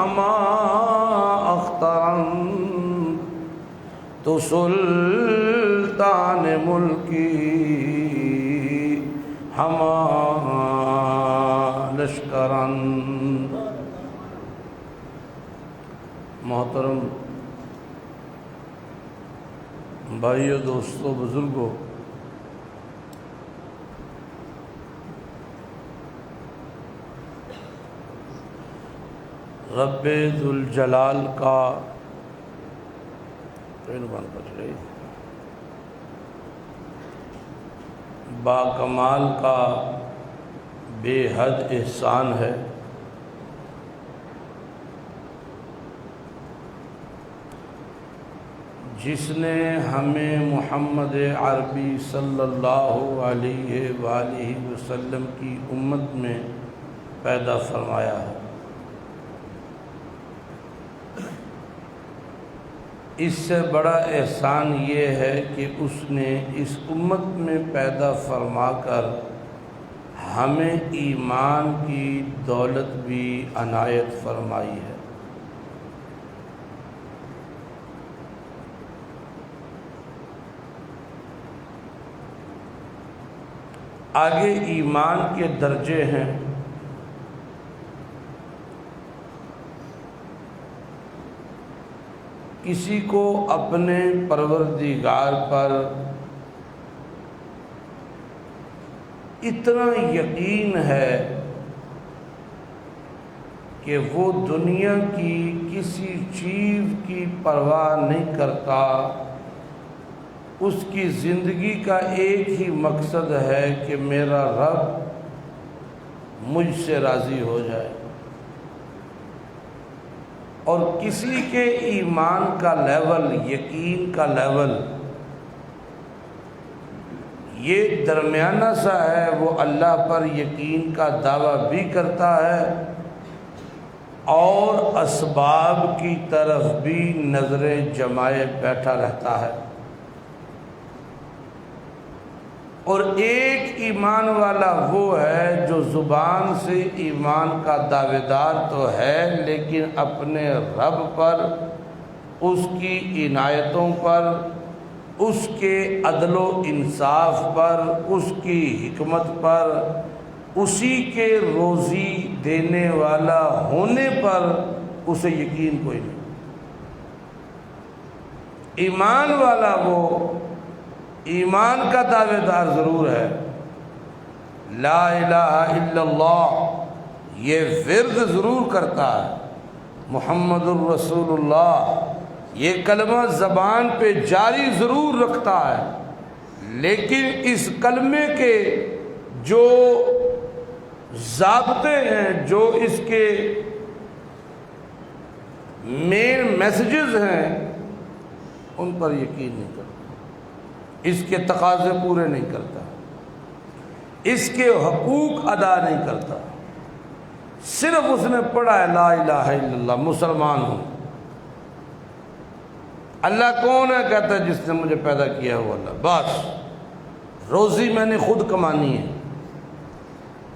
ہما اخترن تو سلطان ملکی ہما لشکرن۔ محترم بھائیو، دوستو، بزرگوں، رب ذوالجلال کا با کمال کا بے حد احسان ہے جس نے ہمیں محمد عربی صلی اللہ علیہ وآلہ وسلم کی امت میں پیدا فرمایا ہے۔ اس سے بڑا احسان یہ ہے کہ اس نے اس امت میں پیدا فرما کر ہمیں ایمان کی دولت بھی عنایت فرمائی ہے۔ آگے ایمان کے درجے ہیں۔ کسی کو اپنے پروردگار پر اتنا یقین ہے کہ وہ دنیا کی کسی چیز کی پرواہ نہیں کرتا، اس کی زندگی کا ایک ہی مقصد ہے کہ میرا رب مجھ سے راضی ہو جائے، اور کسی کے ایمان کا لیول، یقین کا لیول یہ درمیانہ سا ہے، وہ اللہ پر یقین کا دعویٰ بھی کرتا ہے اور اسباب کی طرف بھی نظریں جمائے بیٹھا رہتا ہے۔ اور ایک ایمان والا وہ ہے جو زبان سے ایمان کا دعوے دار تو ہے، لیکن اپنے رب پر، اس کی عنایتوں پر، اس کے عدل و انصاف پر، اس کی حکمت پر، اسی کے روزی دینے والا ہونے پر اسے یقین کوئی نہیں۔ ایمان والا وہ ایمان کا دعوے دار ضرور ہے، لا الہ الا اللہ یہ ورد ضرور کرتا ہے، محمد الرسول اللہ یہ کلمہ زبان پہ جاری ضرور رکھتا ہے، لیکن اس کلمے کے جو ضابطے ہیں، جو اس کے مین میسیجز ہیں، ان پر یقین نہیں کرتا، اس کے تقاضے پورے نہیں کرتا، اس کے حقوق ادا نہیں کرتا۔ صرف اس نے پڑھا ہے لا الہ الا اللہ، مسلمان ہوں۔ اللہ کون ہے؟ کہتا ہے جس نے مجھے پیدا کیا ہوا اللہ، بس روزی میں نے خود کمانی ہے،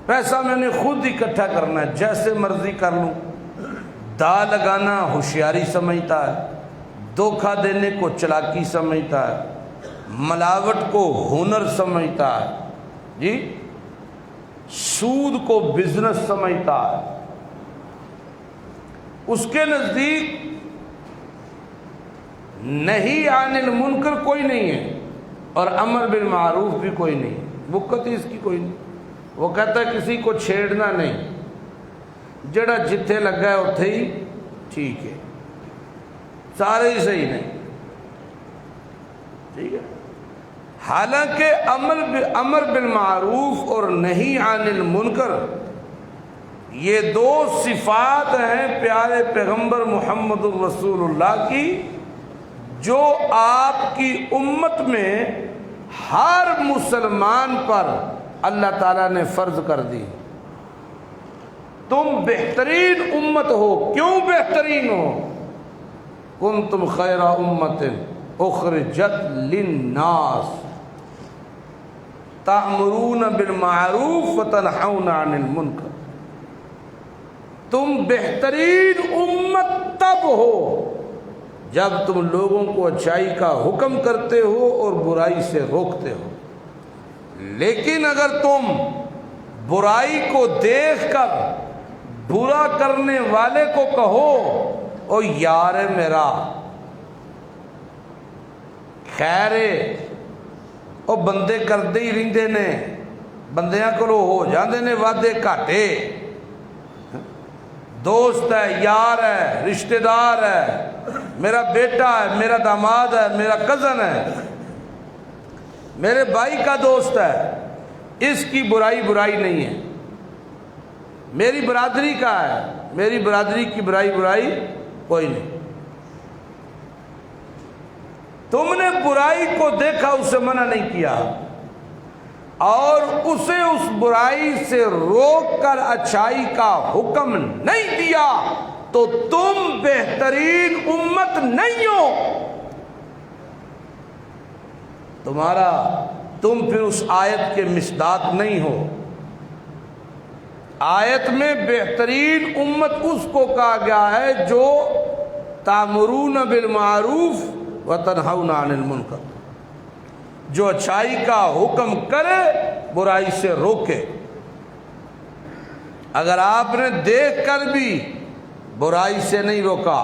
پیسہ میں نے خود اکٹھا کرنا ہے، جیسے مرضی کر لوں۔ دا لگانا ہوشیاری سمجھتا ہے، دھوکہ دینے کو چلاکی سمجھتا ہے، ملاوٹ کو ہنر سمجھتا ہے، جی سود کو بزنس سمجھتا ہے۔ اس کے نزدیک نہیں عن المنکر کوئی نہیں ہے، اور امر بالمعروف بھی کوئی نہیں، وقت ہی اس کی کوئی نہیں۔ وہ کہتا ہے کسی کو چھیڑنا نہیں، جڑا جتھے لگا ہے اتھے ہی ٹھیک ہے، سارے ہی صحیح نہیں، ٹھیک ہے۔ حالانکہ امر بالمعروف اور نہی عن المنکر یہ دو صفات ہیں پیارے پیغمبر محمد الرسول اللہ کی، جو آپ کی امت میں ہر مسلمان پر اللہ تعالیٰ نے فرض کر دی۔ تم بہترین امت ہو، کیوں بہترین ہو؟ کنتم خیر امت اخرجت للناس تأمرون بالمعروف وتنہون عن المنکر۔ تم بہترین امت تب ہو جب تم لوگوں کو اچھائی کا حکم کرتے ہو اور برائی سے روکتے ہو، لیکن اگر تم برائی کو دیکھ کر برا کرنے والے کو کہو او یار میرا خیرے او بندے کردے ہی رہندے نے، بندیاں کولو ہو جاندے نے وعدے گھاٹے، دوست ہے، یار ہے، رشتہ دار ہے، میرا بیٹا ہے، میرا داماد ہے، میرا کزن ہے، میرے بھائی کا دوست ہے، اس کی برائی نہیں ہے، میری برادری کا ہے، میری برادری کی برائی کوئی نہیں۔ تم نے برائی کو دیکھا، اسے منع نہیں کیا اور اسے اس برائی سے روک کر اچھائی کا حکم نہیں دیا تو تم بہترین امت نہیں ہو۔ تم پھر اس آیت کے مصداق نہیں ہو۔ آیت میں بہترین امت اس کو کہا گیا ہے جو تأمرون بالمعروف وتنہون عن المنکر، جو اچھائی کا حکم کرے برائی سے روکے۔ اگر آپ نے دیکھ کر بھی برائی سے نہیں روکا،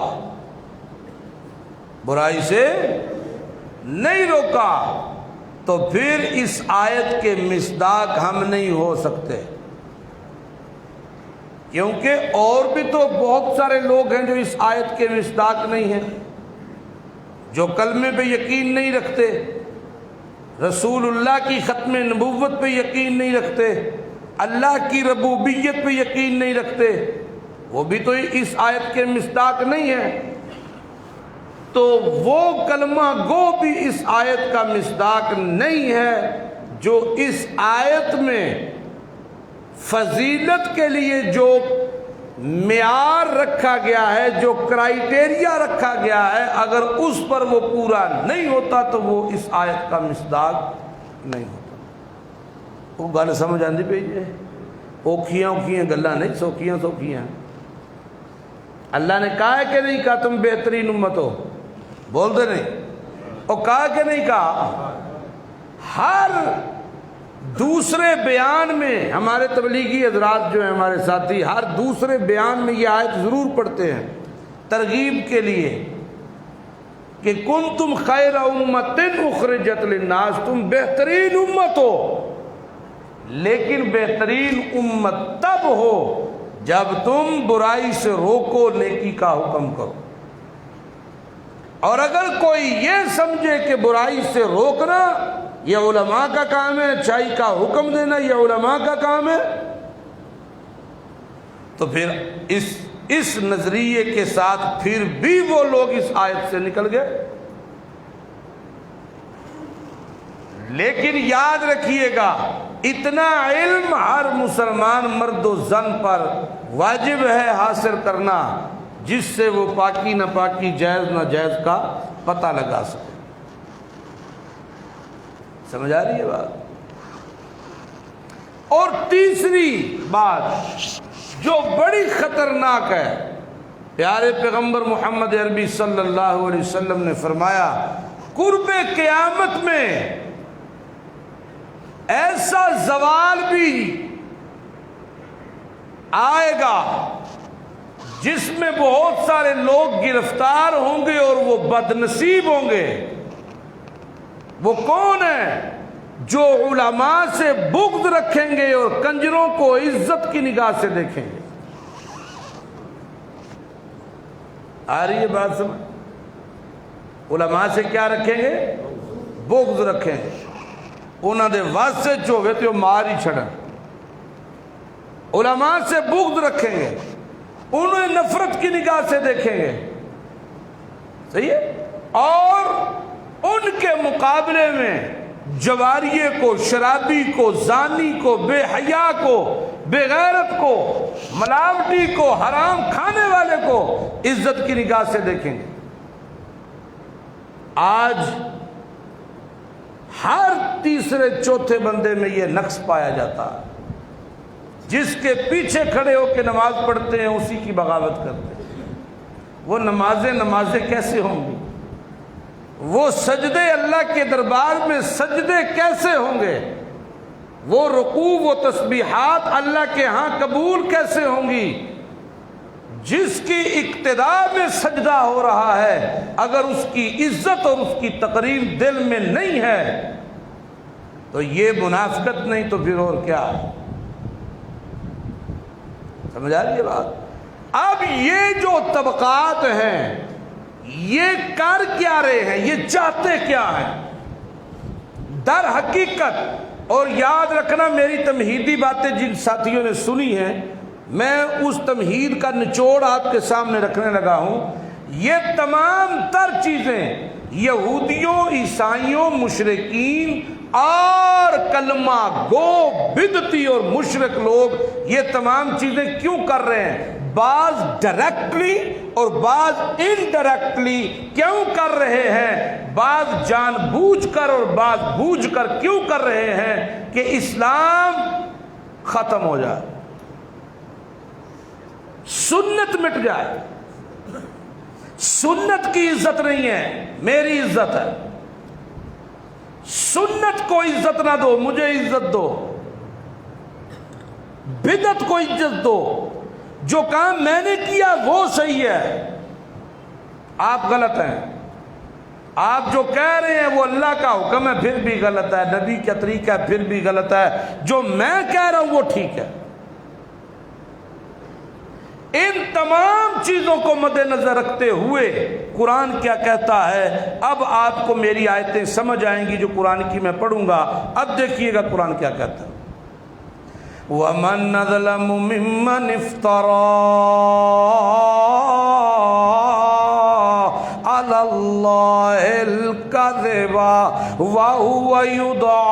تو پھر اس آیت کے مصداق ہم نہیں ہو سکتے، کیونکہ اور بھی تو بہت سارے لوگ ہیں جو اس آیت کے مصداق نہیں ہیں، جو کلمے پہ یقین نہیں رکھتے، رسول اللہ کی ختم نبوت پہ یقین نہیں رکھتے، اللہ کی ربوبیت پہ یقین نہیں رکھتے، وہ بھی تو اس آیت کے مصداق نہیں ہیں۔ تو وہ کلمہ گو بھی اس آیت کا مصداق نہیں ہے جو اس آیت میں فضیلت کے لیے جو معیار رکھا گیا ہے، جو کرائیٹیریا رکھا گیا ہے، اگر اس پر وہ پورا نہیں ہوتا تو وہ اس آیت کا مصداق نہیں ہوتا۔ وہ گل سمجھ آندی پئی ہے؟ اوکھیاں گلاں نہیں، سوکھیاں۔ اللہ نے کہا ہے کہ نہیں کہا تم بہترین امت ہو؟ بول دے نہیں، اور کہا کہ نہیں کہا؟ ہر دوسرے بیان میں ہمارے تبلیغی حضرات جو ہیں ہمارے ساتھی، ہر دوسرے بیان میں یہ آیت ضرور پڑھتے ہیں ترغیب کے لیے کہ کنتم خیر امت اخرجت للناس، تم بہترین امت ہو، لیکن بہترین امت تب ہو جب تم برائی سے روکو، نیکی کا حکم کرو۔ اور اگر کوئی یہ سمجھے کہ برائی سے روکنا یہ علماء کا کام ہے، اچھائی کا حکم دینا یہ علماء کا کام ہے، تو پھر اس نظریے کے ساتھ پھر بھی وہ لوگ اس آیت سے نکل گئے۔ لیکن یاد رکھیے گا، اتنا علم ہر مسلمان مرد و زن پر واجب ہے حاصل کرنا جس سے وہ پاکی ناپاکی، جائز ناجائز کا پتہ لگا سکے۔ سمجھ آ رہی ہے بات؟ اور تیسری بات جو بڑی خطرناک ہے، پیارے پیغمبر محمد عربی صلی اللہ علیہ وسلم نے فرمایا قرب قیامت میں ایسا زوال بھی آئے گا جس میں بہت سارے لوگ گرفتار ہوں گے اور وہ بد نصیب ہوں گے۔ وہ کون ہے؟ جو علماء سے بغض رکھیں گے اور کنجروں کو عزت کی نگاہ سے دیکھیں گے۔ آ رہی ہے بات سمجھ؟ علماء سے کیا رکھیں گے؟ بغض رکھیں گے، انہوں نے واسطے چوہے تو مار ہی چھڑن۔ علماء سے بغض رکھیں گے، انہیں نفرت کی نگاہ سے دیکھیں گے، صحیح ہے؟ اور ان کے مقابلے میں جواریے کو، شرابی کو، زانی کو، بے حیا کو، بے غیرت کو، ملاوٹی کو، حرام کھانے والے کو عزت کی نگاہ سے دیکھیں گے۔ آج ہر تیسرے چوتھے بندے میں یہ نقص پایا جاتا ہے۔ جس کے پیچھے کھڑے ہو کے نماز پڑھتے ہیں اسی کی بغاوت کرتے ہیں۔ وہ نمازیں کیسے ہوں گی؟ وہ سجدے اللہ کے دربار میں سجدے کیسے ہوں گے؟ وہ رکوع و تسبیحات اللہ کے ہاں قبول کیسے ہوں گی؟ جس کی اقتدا میں سجدہ ہو رہا ہے اگر اس کی عزت اور اس کی تقریم دل میں نہیں ہے تو یہ منافقت نہیں تو پھر اور کیا؟ سمجھ آ رہی ہے بات؟ اب یہ جو طبقات ہیں یہ کر کیا رہے ہیں؟ یہ چاہتے کیا ہیں در حقیقت؟ اور یاد رکھنا میری تمہیدی باتیں جن ساتھیوں نے سنی ہیں میں اس تمہید کا نچوڑ آپ کے سامنے رکھنے لگا ہوں۔ یہ تمام تر چیزیں یہودیوں، عیسائیوں، مشرکین اور کلمہ گو بدعتی اور مشرک لوگ یہ تمام چیزیں کیوں کر رہے ہیں؟ بعض ڈائریکٹلی اور بعض انڈائریکٹلی کیوں کر رہے ہیں؟ بعض جان بوجھ کر اور بعض بوجھ کر کیوں کر رہے ہیں؟ کہ اسلام ختم ہو جائے، سنت مٹ جائے۔ سنت کی عزت نہیں ہے، میری عزت ہے۔ سنت کو عزت نہ دو، مجھے عزت دو۔ بدعت کو عزت دو، جو کام میں نے کیا وہ صحیح ہے، آپ غلط ہیں۔ آپ جو کہہ رہے ہیں وہ اللہ کا حکم ہے پھر بھی غلط ہے، نبی کا طریقہ ہے پھر بھی غلط ہے، جو میں کہہ رہا ہوں وہ ٹھیک ہے۔ ان تمام چیزوں کو مد نظر رکھتے ہوئے قرآن کیا کہتا ہے؟ اب آپ کو میری آیتیں سمجھ آئیں گی جو قرآن کی میں پڑھوں گا۔ اب دیکھیے گا قرآن کیا کہتا ہے۔ وَمَنْ أَظْلَمُ مِمَّنِ افْتَرَىٰ عَلَى اللَّهِ الْكَذِبَ وَهُوَ يُدْعَىٰ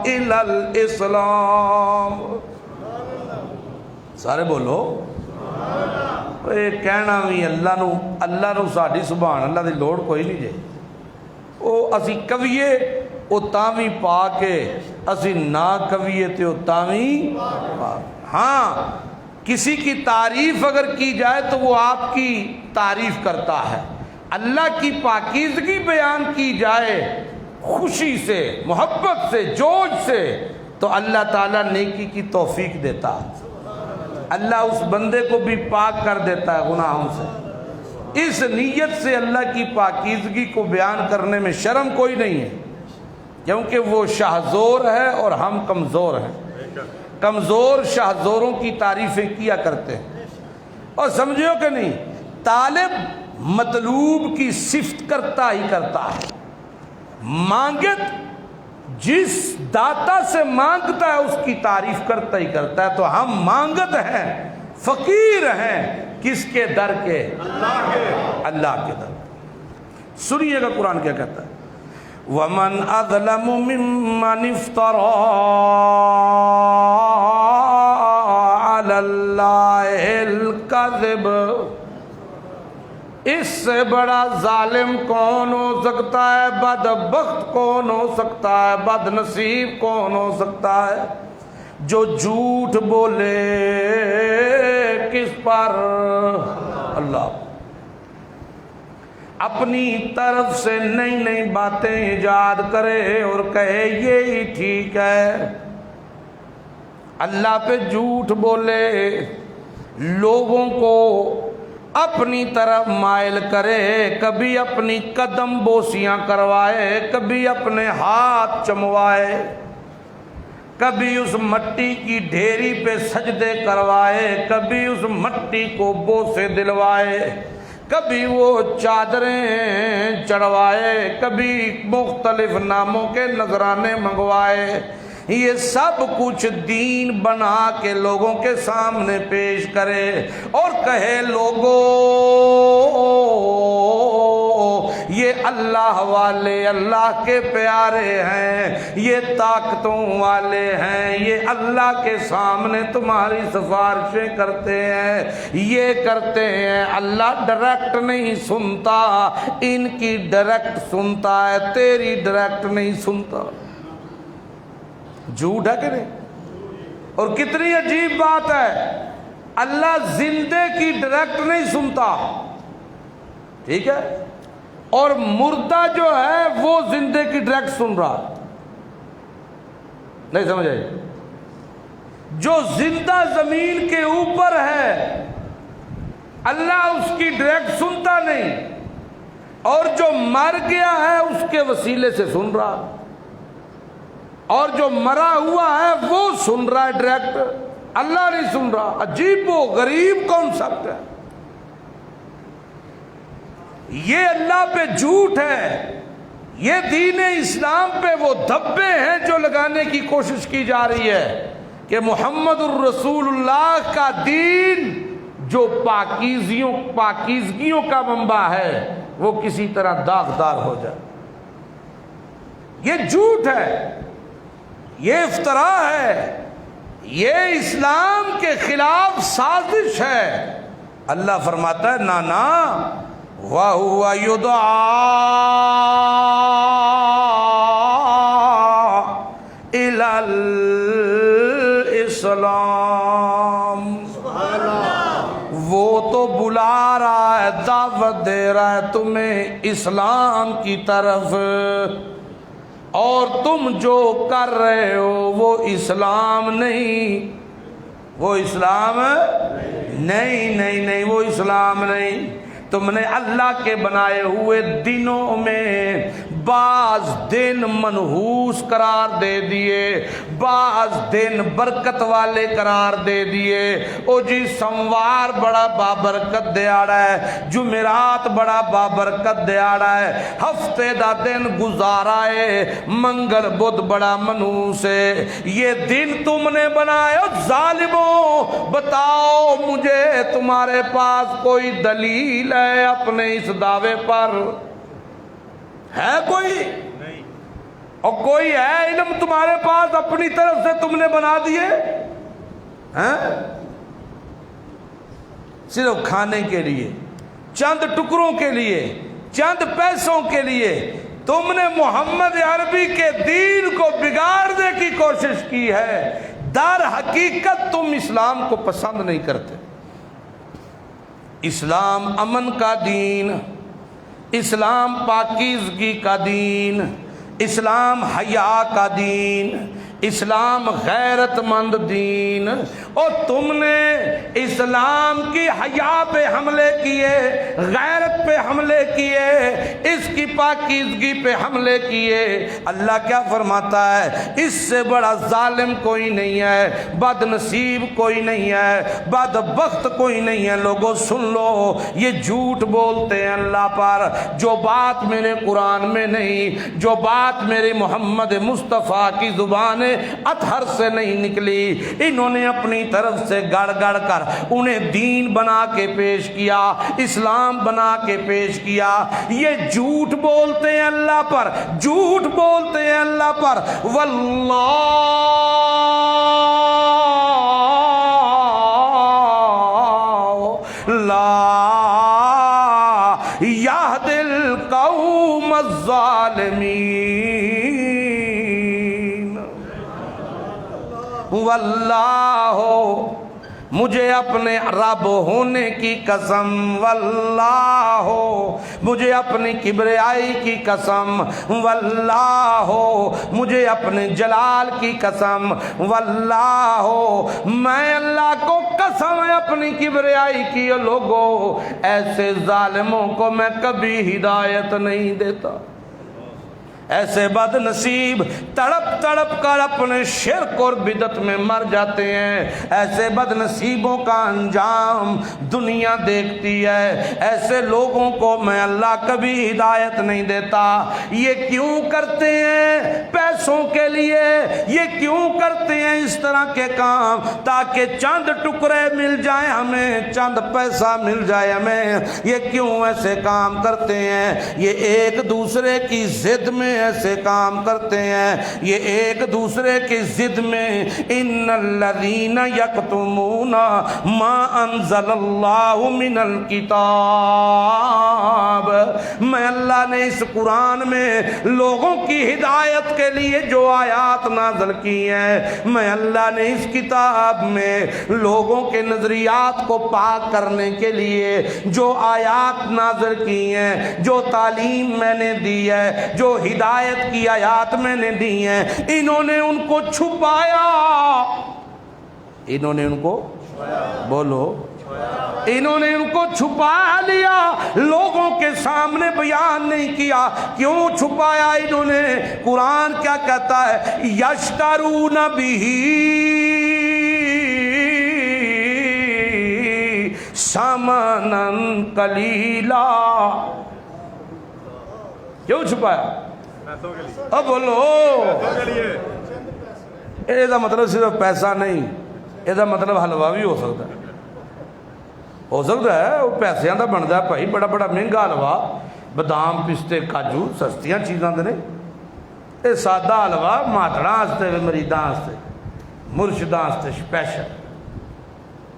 إِلَى الْإِسْلَامِ۔ سارے بولو یہ کہنا بھی اللہ نو ساڈی سبحان اللہ دی لوڑ کوئی نہیں جے۔ او اسی کویے او تاویں پا کے، اسی نہ کویے تے او تاویں پا۔ ہاں کسی کی تعریف اگر کی جائے تو وہ آپ کی تعریف کرتا ہے، اللہ کی پاکیزگی بیان کی جائے خوشی سے، محبت سے، جوش سے تو اللہ تعالیٰ نیکی کی توفیق دیتا ہے، اللہ اس بندے کو بھی پاک کر دیتا ہے گناہوں سے۔ اس نیت سے اللہ کی پاکیزگی کو بیان کرنے میں شرم کوئی نہیں ہے، کیونکہ وہ شاہزور ہے اور ہم کمزور ہیں۔ کمزور شاہزوروں کی تعریفیں کیا کرتے ہیں، اور سمجھو کہ نہیں، طالب مطلوب کی صفت کرتا ہی کرتا ہے۔ مانگت جس داتا سے مانگتا ہے اس کی تعریف کرتا ہی کرتا ہے۔ تو ہم مانگت ہیں، فقیر ہیں، کس کے در کے؟ اللہ کے در۔ سنیے گا قرآن کیا کہتا ہے۔ وَمَنْ أَظْلَمُ مِمَّنِ افْتَرَىٰ عَلَى اللَّهِ الْكَذِبَ۔ اس سے بڑا ظالم کون ہو سکتا ہے؟ بدبخت کون ہو سکتا ہے؟ بد نصیب کون ہو سکتا ہے؟ جو جھوٹ بولے کس پر؟ اللہ۔ اپنی طرف سے نئی نئی باتیں ایجاد کرے اور کہے یہی ٹھیک ہے، اللہ پہ جھوٹ بولے، لوگوں کو اپنی طرف مائل کرے، کبھی اپنی قدم بوسیاں کروائے، کبھی اپنے ہاتھ چموائے، کبھی اس مٹی کی ڈھیری پہ سجدے کروائے، کبھی اس مٹی کو بوسے دلوائے، کبھی وہ چادریں چڑھوائے، کبھی مختلف ناموں کے نذرانے منگوائے، یہ سب کچھ دین بنا کے لوگوں کے سامنے پیش کرے اور کہے لوگوں یہ اللہ والے اللہ کے پیارے ہیں، یہ طاقتوں والے ہیں، یہ اللہ کے سامنے تمہاری سفارشیں کرتے ہیں، یہ کرتے ہیں۔ اللہ ڈائریکٹ نہیں سنتا، ان کی ڈائریکٹ سنتا ہے، تیری ڈائریکٹ نہیں سنتا۔ جھوٹ ہے کہ نہیں؟ اور کتنی عجیب بات ہے، اللہ زندے کی ڈائریکٹ نہیں سنتا، ٹھیک ہے، اور مردہ جو ہے وہ زندے کی ڈائریکٹ سن رہا، نہیں سمجھ آئی؟ جو زندہ زمین کے اوپر ہے اللہ اس کی ڈائریکٹ سنتا نہیں، اور جو مر گیا ہے اس کے وسیلے سے سن رہا، اور جو مرا ہوا ہے وہ سن رہا ہے ڈائریکٹ، اللہ نہیں سن رہا۔ عجیب و غریب کانسیپٹ ہے یہ، اللہ پہ جھوٹ ہے، یہ دین اسلام پہ وہ دھبے ہیں جو لگانے کی کوشش کی جا رہی ہے کہ محمد الرسول اللہ کا دین جو پاکیزگیوں کا منبع ہے وہ کسی طرح داغدار ہو جائے۔ یہ جھوٹ ہے، یہ افتراء ہے، یہ اسلام کے خلاف سازش ہے۔ اللہ فرماتا ہے نانا وَهُوَ يُدْعَىٰ إِلَى الْإِسْلَامِ، وہ تو بلا رہا ہے، دعوت دے رہا ہے تمہیں اسلام کی طرف، اور تم جو کر رہے ہو وہ اسلام نہیں، وہ اسلام نہیں، وہ اسلام نہیں۔ تم نے اللہ کے بنائے ہوئے دنوں میں بعض دن منحوس قرار دے دیے، بعض دن برکت والے قرار دے دیے۔ او جی سوموار بڑا بابرکت دیہڑا ہے، جمعرات بڑا بابرکت دیہڑا ہے، ہفتے دا دن گزارا ہے، منگل بدھ بڑا منحوس ہے۔ یہ دن تم نے بنائے، ظالموں بتاؤ مجھے تمہارے پاس کوئی دلیل ہے اپنے اس دعوے پر؟ ہے کوئی؟ نہیں۔ اور کوئی ہے علم تمہارے پاس اپنی طرف سے تم نے بنا دیے ہیں؟ صرف کھانے کے لیے، چند ٹکروں کے لیے، چند پیسوں کے لیے تم نے محمد عربی کے دین کو بگاڑنے کی کوشش کی ہے۔ در حقیقت تم اسلام کو پسند نہیں کرتے۔ اسلام امن کا دین، اسلام پاکیزگی کا دین، اسلام حیا کا دین، اسلام غیرت مند دین، اور تم نے اسلام کی حیا پہ حملے کیے، غیرت پہ حملے کیے، اس کی پاکیزگی پہ حملے کیے۔ اللہ کیا فرماتا ہے؟ اس سے بڑا ظالم کوئی نہیں ہے، بد نصیب کوئی نہیں ہے، بدبخت کوئی نہیں ہے۔ لوگوں سن لو، یہ جھوٹ بولتے ہیں اللہ پر، جو بات میرے قرآن میں نہیں، جو بات میرے محمد مصطفیٰ کی زبان اطہر سے نہیں نکلی، انہوں نے اپنی طرف سے گڑ گڑ کر انہیں دین بنا کے پیش کیا، اسلام بنا کے پیش کیا۔ یہ جھوٹ بولتے ہیں اللہ پر، جھوٹ بولتے ہیں اللہ پر۔ واللہ لا یہدی القوم الظالمین، واللہ مجھے اپنے رب ہونے کی قسم، واللہ مجھے اپنی کبریائی کی قسم، واللہ مجھے اپنے جلال کی قسم، واللہ میں اللہ کو قسم ہے اپنی کبریائی کی، لوگوں ایسے ظالموں کو میں کبھی ہدایت نہیں دیتا۔ ایسے بد نصیب تڑپ تڑپ کر اپنے شرک اور بدعت میں مر جاتے ہیں، ایسے بد نصیبوں کا انجام دنیا دیکھتی ہے، ایسے لوگوں کو میں اللہ کبھی ہدایت نہیں دیتا۔ یہ کیوں کرتے ہیں؟ پیسوں کے لیے۔ یہ کیوں کرتے ہیں اس طرح کے کام؟ تاکہ چند ٹکڑے مل جائیں ہمیں، چند پیسہ مل جائے ہمیں۔ یہ کیوں ایسے کام کرتے ہیں؟ یہ ایک دوسرے کی ضد میں ایسے کام کرتے ہیں یہ ایک دوسرے کی ضد میں ان الذین یکتمون ما انزل اللہ من الکتاب، میں اللہ نے اس قرآن میں لوگوں کی ہدایت کے لیے جو آیات نازل کی ہیں، میں اللہ نے اس کتاب میں لوگوں کے نظریات کو پاک کرنے کے لیے جو آیات نازل کی ہیں، جو تعلیم میں نے دی ہے، جو ہدایت کی آیات میں نے دی ہیں، انہوں نے ان کو چھپایا، انہوں نے ان کو بولو، انہوں نے ان کو چھپا لیا، لوگوں کے سامنے بیان نہیں کیا۔ کیوں چھپایا انہوں نے؟ قرآن کیا کہتا ہے؟ یشترون بہ ثمنا قلیلا۔ کیوں چھپایا؟ اب بولو، یہ مطلب صرف پیسہ نہیں، یہ مطلب حلوہ بھی ہو سکتا ہے، ہو سکتا ہے وہ پیسیاں دا بنتا ہے بھائی، بڑا بڑا مہنگا حلوہ، بادام پستے کاجو سستیاں چیزاں دے نہیں، یہ سادہ حلوہ ماتڑاں واسطے مریداں واسطے مرشداں واسطے سپیشل۔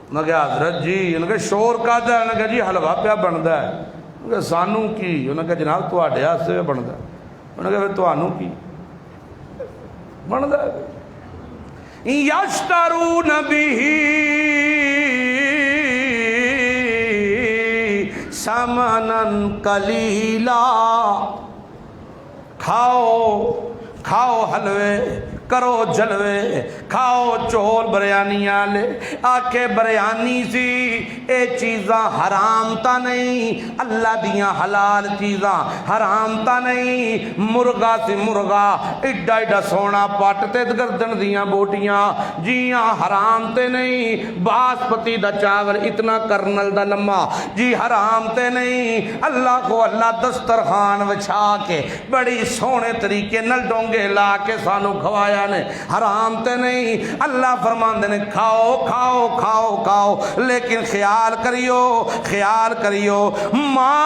انہوں نے کہا حضرت جی، انہوں نے کہا شور کا ہے، انہوں نے کہا جی حلوہ پیا بنتا ہے، انہوں نے کہا سانوں کی، انہوں نے کہا جناب تواڈے واسطے پیا بنتا ہے، انہوں نے کہا پھر تانوں کی بنتا ہے؟ یشترون بہ ثمنا قلیلا، کھاؤ کھاؤ حلوے، کرو جلوے، کھاؤ چول بریانیاں لے، آکے بریانی سی اے چیزاں حرام تا نہیں، اللہ دیاں حلال چیزاں حرام تا نہیں، مرغا سی مرغا ایڈا ایڈا سونا پٹ تے گردن دیاں بوٹیاں جیاں حرام تے نہیں، باسپتی دا چاول اتنا کرنل دا لمحہ جی حرام تے نہیں، اللہ کو اللہ دسترخوان وچھا کے بڑی سونے طریقے نل ڈونگے لا کے سانو کھوایا نے، حرام تے نہیں۔ اللہ فرماندے نے کھاؤ کھاؤ کھاؤ کھاؤ، لیکن خیال کریو خیال کریو، ما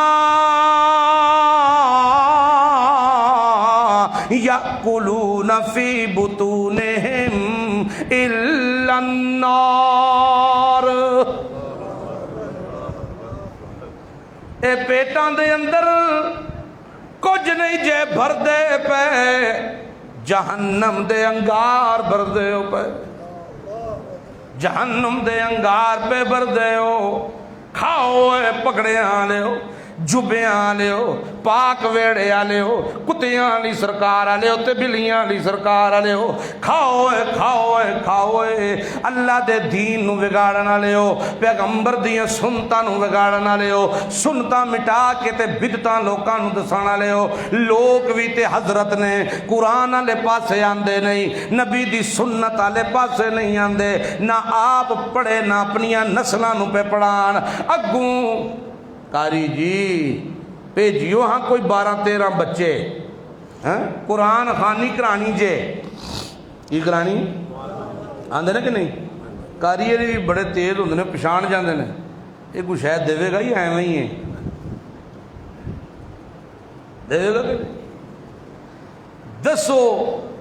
یأکلون فی بطونہم الا النار، اے پیٹاں دے اندر کچھ نہیں جے بھر دے پے، جہنم دے انگار بھر دے ہو پے، جہنم دے انگار پہ بھر دے ہو، کھاؤ اے پکڑے آلے ہو، جبے آلے ہو، پاک ویڑے آلے ہو، کتیاں علی سرکار آلے ہو تے بلیاں علی سرکار آلے ہو، کھاؤ اے کھاؤ اے کھاؤ اے، اللہ دے دین نو بگاڑن آلے ہو، پیغمبر دیاں سنتاں نو بگاڑن آلے ہو، سنتاں مٹا کے تے بدتاں لوکاں نو دسان آلے ہو، لوگ بھی تے حضرت نے قرآن آلے پاسے آندے نہیں، نبی دی سنت آلے پاسے نہیں آندے، نہ آپ پڑھے نہ اپنیاں نسلاں نو پہ پڑھان، اگوں قاری جی بھیجیو ہاں کوئی 12-13 بچے قرآن خوانی کرانی جے، کی کرانی آندے نا کہ نہیں؟ قاری بھی بڑے تیز ہوندے نے، پچھان جاندے نے، یہ کوئی شاید دے گا ہی ایویں ہی ہے، دے گا کہ دسو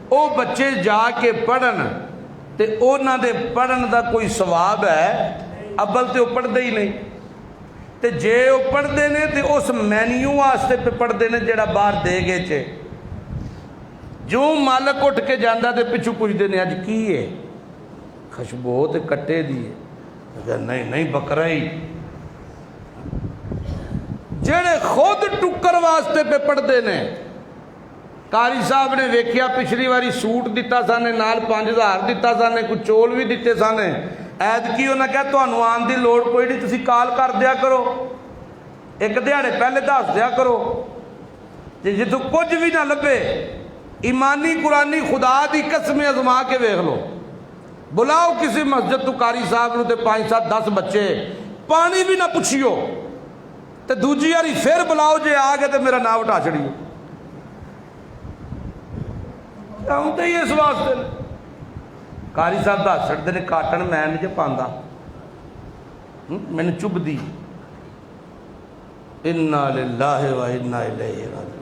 او بچے جا کے پڑھن تے اونا دے پڑھن دا کوئی ثواب ہے؟ ابل تے وہ پڑھدے ہی نہیں، تے جے وہ پڑھدے نے تے اس مینیو واسطے پہ پڑھدے نے جڑا باہر دے گے چے، جو مالک اٹھ کے جاندہ تے پچھو پوچھدے نے اج کی ہے؟ خشبو تے کٹے دیئے، نہیں نہیں بکرا ہی، جڑے خود ٹکر واسطے پہ پڑھدے نے۔ قاری صاحب نے ویکھیا پچھلی واری سوٹ دیتا سانے نال 5000 دیتا سانے، کچھ چول بھی دیتے سانے، ایت کی انہوں نے کہا تُہانوں آن دی لوڑ کوئی نہیں، تسی کال کر دیا کرو، ایک دیہڑے پہلے دس دیا کرو، جتوں کچھ بھی نہ لبے ایمانی قرآنی خدا دی قسم ازما کے ویکھ لو، بلاؤ کسی مسجد تو قاری صاحب نو تے 5-7-10 بچے، پانی بھی نہ پوچھیو تے دوجی یاری پھر بلاؤ جے آگے تے میرا نام اٹھا چھڑیو، ہوں تے اس واسطے قاری صاحب دس چھڑتے نے کاٹن میں نہیں جے پاندا، میں نے چب دی، انا للہ و انا الیہ راجعون۔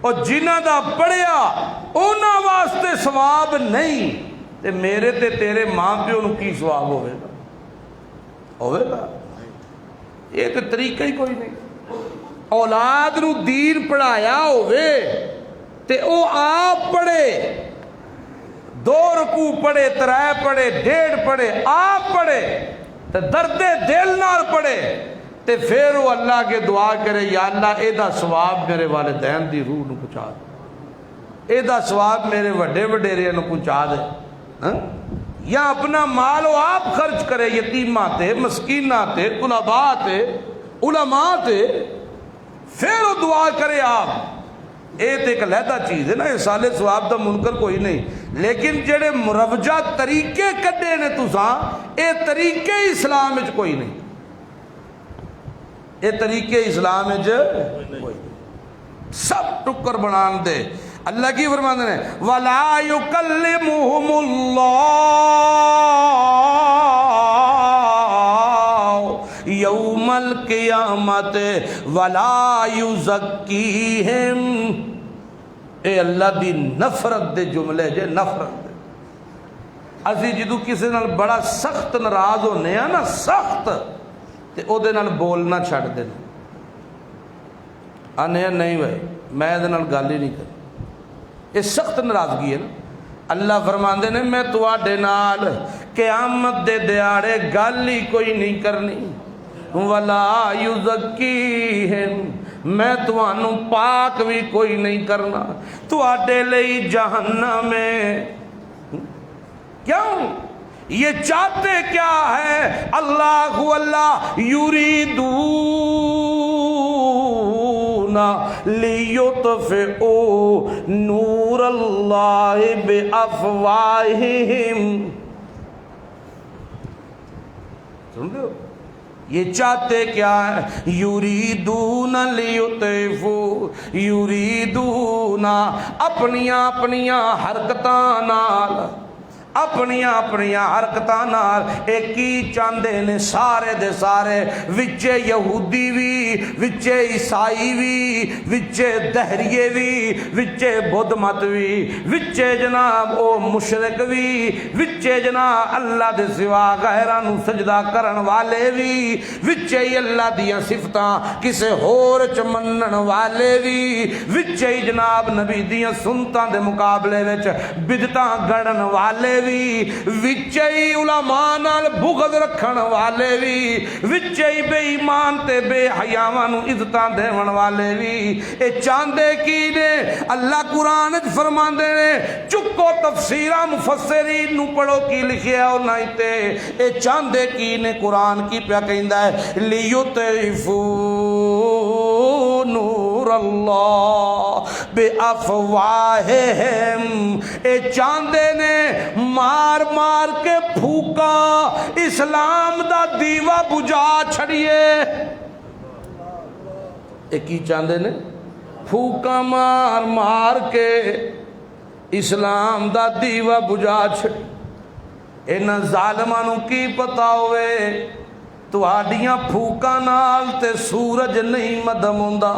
اور جنہاں دا پڑھیا انہاں واسطے ثواب نہیں تے میرے تے تیرے ماں پیو نو کی ثواب ہوئے گا؟ یہ تو طریقہ ہی کوئی نہیں۔ اولاد نو دین پڑھایا ہوئے تے او آپ پڑھے، 2 رکوع پڑھے، 3 پڑھے، 1.5 پڑھے، آپ پڑھے تے درد دل نال پڑھے تے پھر وہ اللہ کے دعا کرے یا اللہ اے دا ثواب میرے والدین دی روح نو پہنچا دے، اے دا ثواب میرے وڈے وڈیرے نو پہنچا دے، یا اپنا مال وہ آپ خرچ کرے یتیماں تے، مسکیناں تے، غرباء تے، علماء تے، پھر وہ دعا کرے آپ۔ اے تے ایک علیحدہ چیز ہے نا، احصال ثواب دا منکر کوئی نہیں، لیکن جڑے مروجہ طریقے کڈے نے تساں، اے طریقے اسلام وچ کوئی نہیں، اے طریقے اسلام وچ کوئی نہیں، سب ٹکر بنان دے۔ اللہ کی فرماتے ہیں وَلَا يُكَلِّمُهُمُ اللَّهُ يَوْمَ الْقِيَامَةِ وَلَا يُزَكِّيهِمْ۔ اے اللہ دی نفرت دے جملے جے، نفرت دے۔ اسی جدو کسی نال بڑا سخت ناراض ہونے ہیں نا، سخت، تے او دے نال بولنا چھڑ دینا، آنے نہیں بھائی میں دے نال گل ہی نہیں کر، یہ سخت ناراضگی ہے نا۔ اللہ فرماندے نے میں تواڈے نال قیامت دے دیاڑے گل ہی کوئی نہیں کرنی، ولا یزکیہم، میں تانوں پاک بھی کوئی نہیں کرنا، تواڈے لئی جہنم ہے۔ کیوں؟ یہ چاہتے کیا ہے؟ اللہ یریدون لیطفئوا نور اللہ بافواہہم۔ سن رہے ہو؟ یہ چاہتے کیا ہے؟ یریدون لیطفئوا، یریدون اپنیاں حرکتاں نال، اپنیاں حرکتاں نال ایک ہی چاندے نے سارے دے سارے، وچے یہودی بھی، وچے عیسائی بھی، وچے دہریے بھی، وچے بدھ مت بھی، وچے جناب او مشرک بھی، وچے جناب اللہ دے سوا غیراں نو سجدہ کرن والے بھی، وچے ہی اللہ دیاں صفتاں کسے ہور چ منن والے بھی، وچے ہی جناب نبی دیاں سنتاں دے مقابلے وچ بدعتاں گڑن والے بھی، وچے ہی علماء نال بغض رکھن والے بھی، وچے ہی بے ایمان تے بے حیاواں نو عزتاں دیون والے بھی۔ اے چاندے کی نے؟ اللہ قرآن وچ فرماندے نے، چکو تفسیراں مفسرین نو پڑھو کی لکھیا او نہیں تے اے چاندے کی نے؟ قرآن کی پیا کہندا ہے لیطفئوا نور اللہ بافواہہم۔ اے چاندے نے مار مار کے پھوکا اسلام دا دیوا بجھا چھڑیے۔ ایک ہی چاندے نے پھوکا مار مار کے اسلام دا دیوا بجھا چھڑیے۔ انہاں ظالماں نو کی پتا ہوئے تہاڈیاں پھوکاں نال تے سورج نہیں مدھم ہوندا،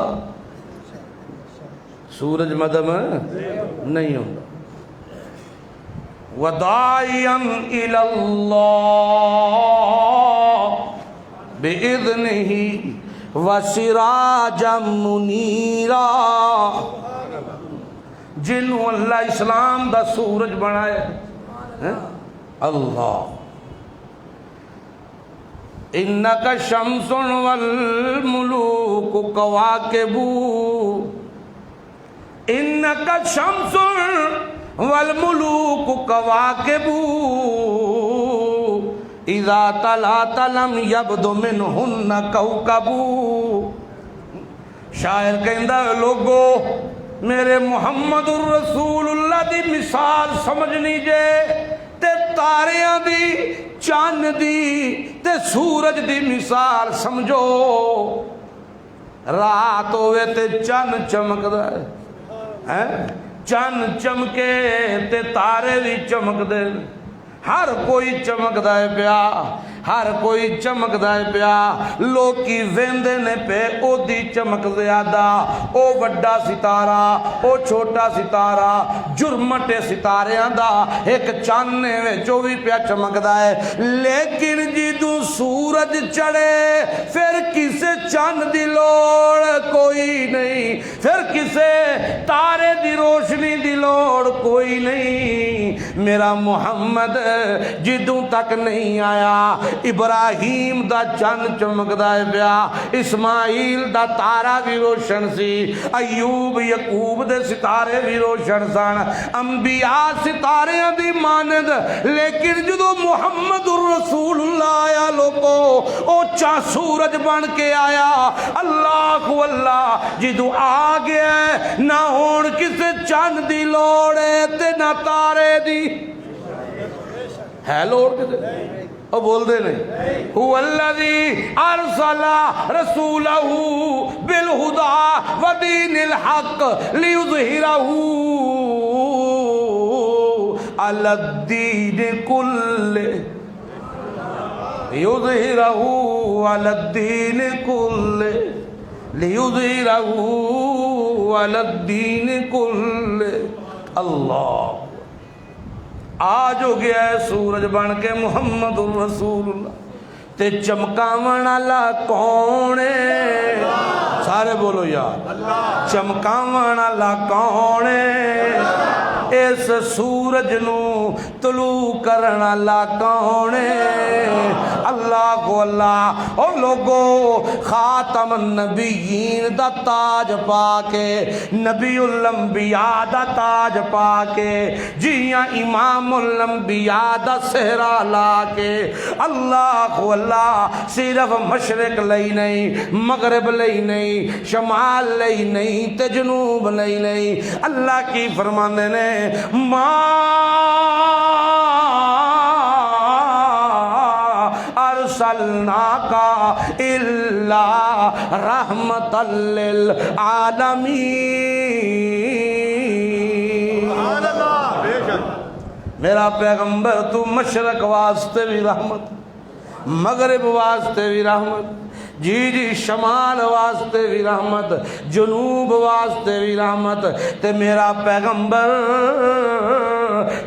سورج مدھم نہیں ہوندا۔ وَدَاعِيًا إِلَى اللَّهِ بِإِذْنِهِ وَسِرَاجًا مُنِيرًا۔ جنہوں اللہ اسلام دا سورج بنائے اللہ، اِنَّكَ شَمْسٌ وَالْمُلُوكُ كَوَاكِبُ، اِنَّكَ شَمْسٌ والملوک کواکب اذا طلعت لم یبد منہن کوکب۔ شاعر کہندا ہے لوگو میرے محمد الرسول اللہ دی مثال سمجھنی جے تے تاریاں دی، چاند دی تے سورج دی مثال سمجھو۔ رات ہوئے تے چاند چمکدا ہے، چند چمکے تے تارے بھی چمک دے، ہر کوئی چمک دے پیا، ہر کوئی چمکدا ہے پیا لوکی ویندے نے پہ او دی چمک زیادہ او وڈا ستارہ او چھوٹا ستارہ جرمٹے ستاریاں دا ایک چانے وچوں وی پیا چمکدا ہے لیکن جدوں سورج چڑھے پھر کسے چاند دی لوڑ کوئی نہیں پھر کسے تارے دی روشنی دی لوڑ کوئی نہیں میرا محمد جدوں تک نہیں آیا ابراہیم دا چند چمکدا ہے پیا اسماعیل دا تارا بھی روشن سی ایوب یعقوب دے ستارے بھی روشن سن انبیاء ستاریاں دی مانند لیکن جدوں محمد الرسول اللہ آیا لوگو او چا سورج بن کے آیا اللہ اللہ جدوں آ گیا نہ ہون کسے چند دی لوڑے تے نہ تارے دی ہے لوڑ کسے او بول دے نہیں هو الذی ارسل رسولہ بالہدى ودین الحق لیظہرہ علی الدین کلہ لیظہرہ علی الدین کلہ لیظہرہ علی الدین کلہ اللہ آج ہو گیا ہے سورج بن کے محمد الرسول اللہ تے چمکاون والا کون ہے سارے بولو یار چمکاون والا کون ہے اس سورج نو طلوع کرن والا کون ہے اللہ کو اللہ او لوگو خاتم النبیین دا تاج پا کے نبی الانبیاء دا تاج پا کے جیاں امام الانبیاء دا سہرا لا کے اللہ کو اللہ صرف مشرق لئی نہیں مغرب لئی نہیں شمال لئی نہیں تے جنوب لئی نہیں اللہ کی فرمانے نے ما ارسلناک الا رحمتا للعالمین میرا پیغمبر تو مشرق واسطے بھی رحمت مغرب واسطے بھی رحمت جی جی شمال واسطے بھی رحمت جنوب واسطے بھی رحمت تے میرا پیغمبر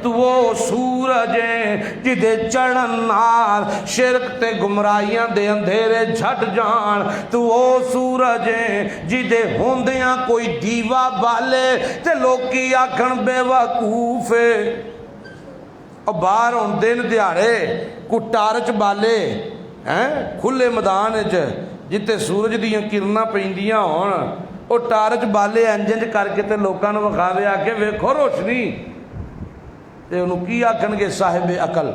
تو وہ سورج ہے جدے چڑھن نال شرک تے گمراہیاں دے اندھیرے جھٹ جان تو وہ سورج ہے جدے ہوندیاں کوئی دیوا بالے تے لوکی آکھن بے وقوف ہے اور باہر ہوں دن دیاڑے کو ٹارچ بالے کھلے میدان جتے سورج دیاں کرنا پیندیاں ہون وہ ٹارچ بالے انجنج کر کے تے لوکاں نوں وکھاوے آ کے ویکھو روشنی تے انہوں کی آکھن گے صاحب عقل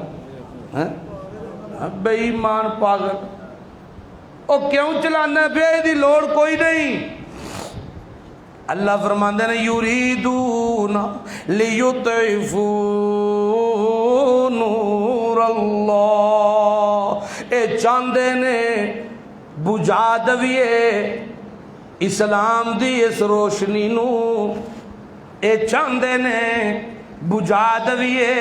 بے ایمان پاگل او کیوں چلانا پہ دی لوڑ کوئی نہیں اللہ فرماندے نے یریدون لیطفئوا نور اللہ اے چاندے نے بجھا دویے اسلام دی اس روشنی نو اے چاندے نے بجھا دویے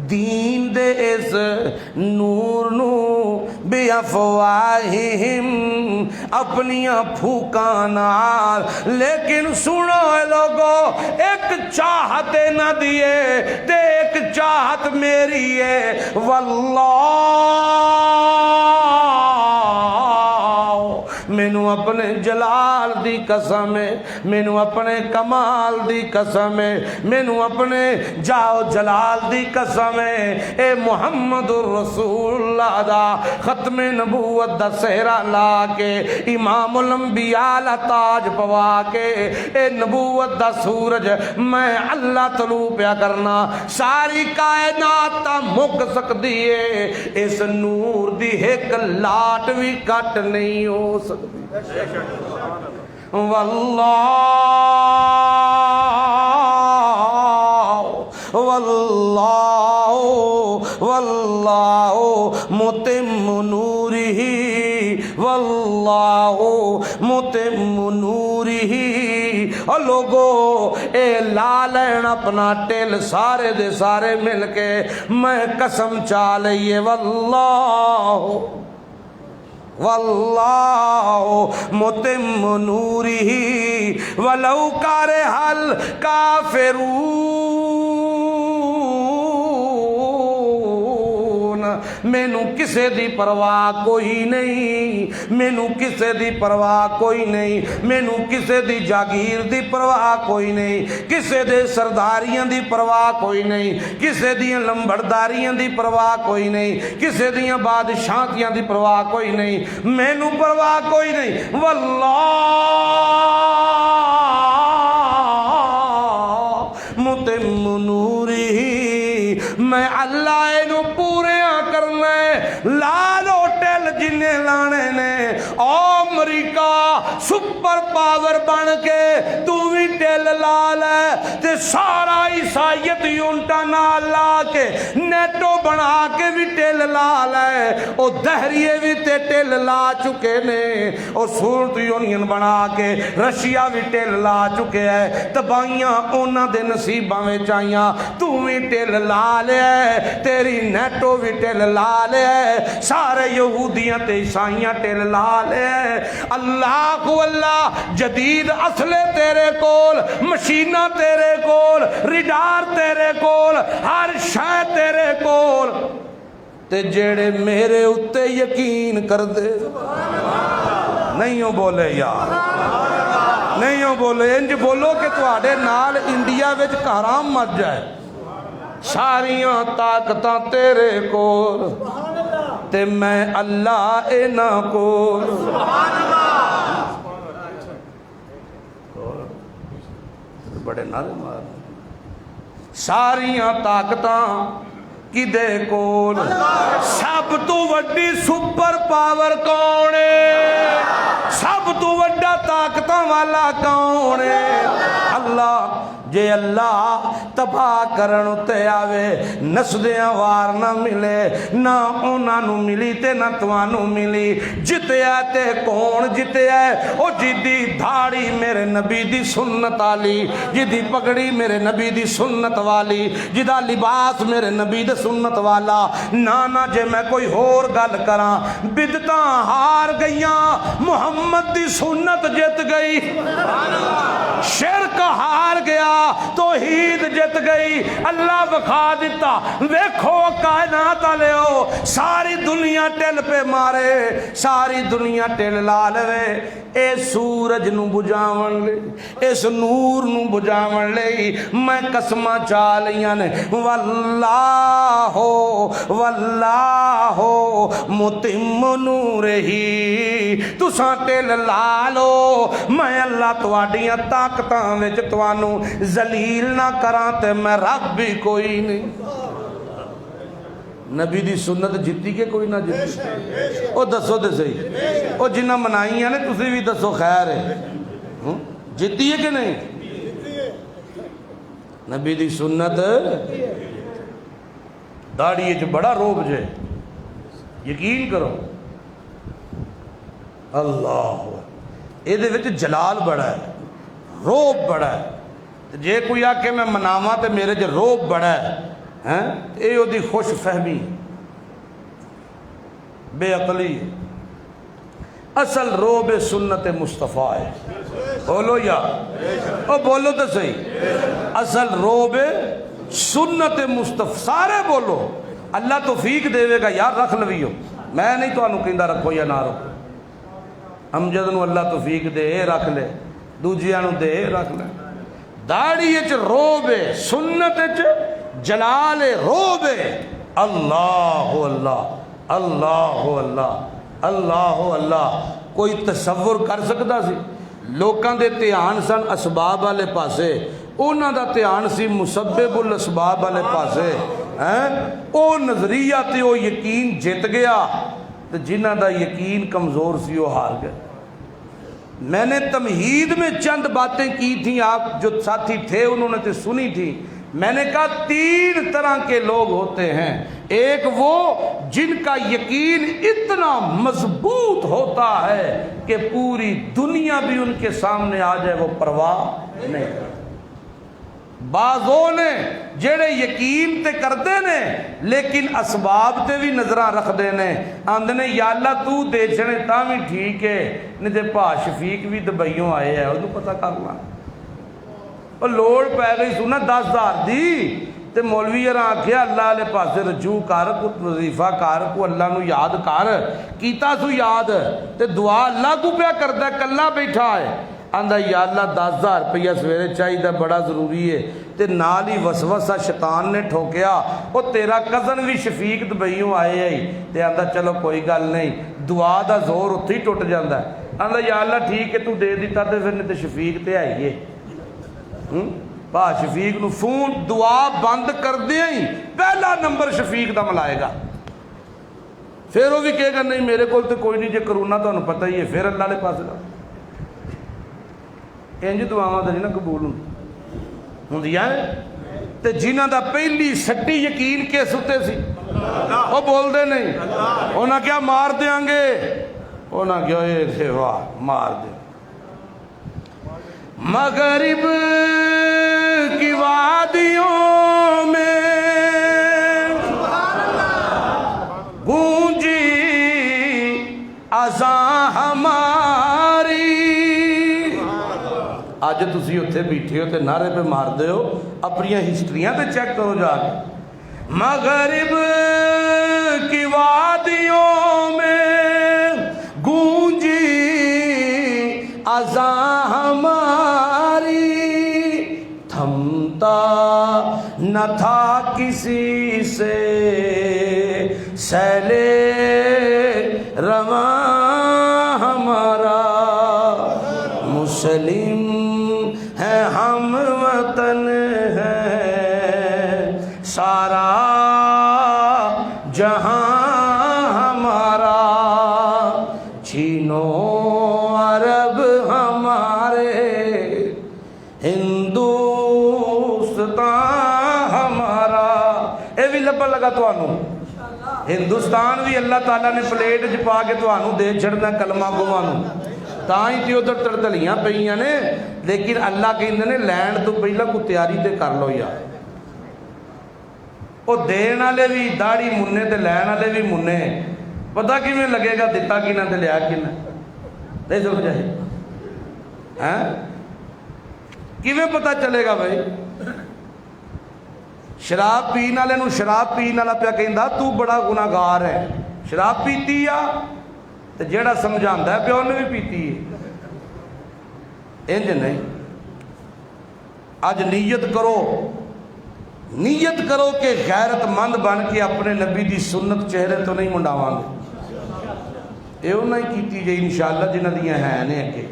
دین دے اس نور نو بے افواہہم اپنیاں پھوکاں نال لیکن سنو اے لوگو ایک چاہت نہ دیے تے ایک چاہت میری ہے واللہ مینوں اپنے جلال دی قسم ہے مینوں اپنے کمال دی قسم ہے مینوں اپنے جاؤ جلال دی قسم ہے اے محمد الرسول اللہ دا ختم نبوت دا سہرا لا کے امام الانبیاء لا تاج پوا کے اے نبوت دا سورج میں اللہ طلوع پیا کرنا ساری کائنات تا مک سکتی ہے اس نور دی ایک لاٹ بھی کٹ نہیں ہو سکتی واللہ واللہ واللہ متم نورہ واللہ متم نورہ اور لوگو اے لا لین اپنا ٹل سارے دے سارے مل کے میں قسم چا لئیے واللہ متم نورہ ولو کرہ الکافرون، مینو کسے دی پرواہ کوئی نہیں، مینو کسے دی پرواہ کوئی نہیں، مینو کسے دی جاگیر دی پرواہ کوئی نہیں، کسے دے سرداریاں دی پرواہ کوئی نہیں، کسے دیاں لمبرداریاں دی پرواہ کوئی نہیں، کسے دیاں بادشاہتیاں دی پرواہ کوئی نہیں، مینو پرواہ کوئی نہیں، واللہ متم نورہ، میں اللہ اینو پورے کرنا ہے، لالو ٹیل جنہیں لانے نے، امریکہ سپر پاور بن کے تو بھی ٹیل لال ہے تے سارا عیسائیت یونٹا نال لا کے نیٹو بنا کے بھی ٹیل لال ہے، او دہریے بھی تے ٹیل لا چکے نے، او سورت یونین بنا کے رشیا بھی ٹیل لا چکے ہیں، تبائیاں اونا دے نصیبہ میں چاہیاں، تو بھی ٹیل لا لے، تیری نیٹو بھی ٹیل لا لے، سارے یہودیاں تے عیسائیاں ٹیل لا لے، اللہ کو اللہ جدید اصلے تیرے کول، مشینہ تیرے کول، ریڈار تیرے کول، ہر شے تیرے کول، تے جیڑے میرے اتے یقین کر دے، نہیں ہو بولے یار، نہیں ہو بولے، انج بولو کہ تو آڑے نال انڈیا وچ کارام مت جائے، ساریاں طاقتاں تیرے کول تے میں اللہ اینا کول، بڑے نعرے مار، ساریاں طاقتاں کدے کول، سب تو وڈی سپر پاور کون ہے، سب تو وڈا طاقتاں والا کون ہے، اللہ، جے اللہ تباہ کرن تے آوے نسدیاں وار نہ ملے، نہ اونا نو ملی تے نہ توانو ملی، جتے آتے کون جتے آئے، او جدی دھاڑی میرے نبی دی سنت والی، جدی پگڑی میرے نبی دی سنت والی، جدا لباس میرے نبی دی سنت والا، نانا جے میں کوئی ہور گل کراں، بدتاں ہار گئیاں، محمد دی سنت جت گئی، شرک ہار گیا، توحید جت گئی، اللہ بکھا دیتا، ویکھو کائنات آلیو، ساری دنیا ٹل پہ مارے، ساری دنیا ٹل لالوے، اے سورج نو بجاون لے، اس نور نو بجاون لے، میں قسمہ چالیاں نے، واللہ متم نورہی، تو سانٹے لالو، میں اللہ تواڈیاں طاقتاں وچ توانو ذلیل نہ کراں تے میں رب بھی کوئی نہیں، نبی دی سنت جتی کے کوئی نہ جتی، او دسو دے صحیح، او جنہ منائی ہیں نے تسی بھی دسو خیر ہے، جتی ہے کہ نہیں، نبی دی سنت داڑھی جو بڑا روب جے، یقین کرو، اللہ اے دے وچ جلال بڑا ہے، روب بڑا ہے، جے کوئی آکے میں مناواں تے میرے جو روب بڑا ہے، اے او دی خوش فہمی، بے عقلی، اصل روب سنت مصطفیٰ ہے، بولو یا او بولو تو صحیح، اصل روب سنت مصطفیٰ، سارے بولو، اللہ توفیق دے گا یار، رکھ لویو، میں نہیں تو انہوں کہندہ رکھو یا نہ رکھو، امجد نو اللہ توفیق دے رکھ لے، دوجیاں نو دے رکھ لے، داڑھی اچ روب سنت اچ جلال روب، اللہ اللہ اللہ اللہ اللہ اللہ، کوئی تصور کر سکتا سی، لوکاں دے تیان سن اسباب والے پاسے، اونا دا تیان سی مسبب الاسباب والے پاسے، او نظریہ تے او یقین جت گیا، تو جنہ دا یقین کمزور سی وہ ہار گیا۔ میں نے تمہید میں چند باتیں کی تھیں، آپ جو ساتھی تھے انہوں نے تو سنی تھی، میں نے کہا 3 طرح کے لوگ ہوتے ہیں، ایک وہ جن کا یقین اتنا مضبوط ہوتا ہے کہ پوری دنیا بھی ان کے سامنے آ جائے وہ پرواہ نہیں کرتے۔ بعضوں نے جڑے یقین تے کردے نے لیکن اسباب تے بھی نظراں رکھ دے نے، آندے نے یا اللہ تو دے چھڑے تاں بھی ٹھیک ہے، نہیں تے بھا شفیق بھی دبئیوں آئے ہیں انہوں پتہ کر لا، اور لوڑ پہ گئی سنا 10,000 دی تے مولوی یار آکھیا اللہ علیہ پاسے رجوع کر، کو وظیفہ کر، کو اللہ نو یاد کر، کیتا سو یاد تے دعا اللہ کو پیا کردہ کلا بیٹھا ہے، آندہ یا اللہ 10,000 روپیہ سویرے چاہیے بڑا ضروری ہے، تے نال ہی وسوسہ شیطان نے ٹھوکیا او تیرا کزن بھی شفیق دبئیوں آئے ہیں، تے آندہ چلو کوئی گل نہیں، دعا دا زور اتھی ٹوٹ جاندہ ہے، آندہ یا اللہ ٹھیک ہے تو دے دیتا تے پھر نہیں تے شفیق تے آئیے، با شفیق نو فون دعا بند کر دیا ہی پہلا نمبر شفیق دا ملائے گا، پھر وہ بھی کہے گا نہیں میرے کول تے کوئی نہیں جے کرونا تو انہوں پتہ ہی ہے، پھر اللہ لے پاس گا انج دعاواں دا جنہ قبول ہوں دیا ہے تے جنہ دا پہلی سٹی یقین کے ستے سی وہ بول دے نہیں انہاں کیا مار دیاں گے، انہاں کیا اے تھے واہ مار دے، مغرب کی وادیوں میں گونجی اذاں ہماری، آج تسی اتھے بیٹھے ہو تے نعرے پہ مار دے ہو، اپنی ہسٹریاں تے چیک کرو جا کے، مغرب کی وادیوں میں گونجی اذاں ہماری، تھمتا نہ تھا کسی سے سیلے رواں ہمارا، مسلم ہے ہم وطن ہے سارا جہاں ہمارا، چھینو عرب ہمارے ہندوستان ہمارا، اے بھی لبا لگا تو آنو ہندوستان بھی اللہ تعالیٰ نے پلیٹ جپا کے تو آنو دے چھڑنا کلمہ گوانو، تاں ہی تھی ادھر تردلیاں پہیاں نے، لیکن اللہ کے اندھنے لینڈ تو پہلا کو تیاری تے کر لو یا او دین آلے بھی داڑی مننے تے لین آلے بھی مننے، پتہ کی میں لگے گا دیتا کی نہ تے لیا کی نہ نہیں سمجھ جائے کی میں پتہ چلے گا بھائی، شراب پین آلے نو شراب پین آلہ پیا کہندہ تو بڑا گناہگار ہے، شراب پیتی یا تو جیڑا سمجھاندہ ہے پہ انہیں بھی پیتی ہے، انج نہیں، آج نیت کرو کہ غیرت مند بن کے اپنے نبی دی سنت چہرے تو نہیں منڈاواں گے، یہ انہیں کیتی جائے انشاءاللہ جنہ دیاں ہیں نہیں کہ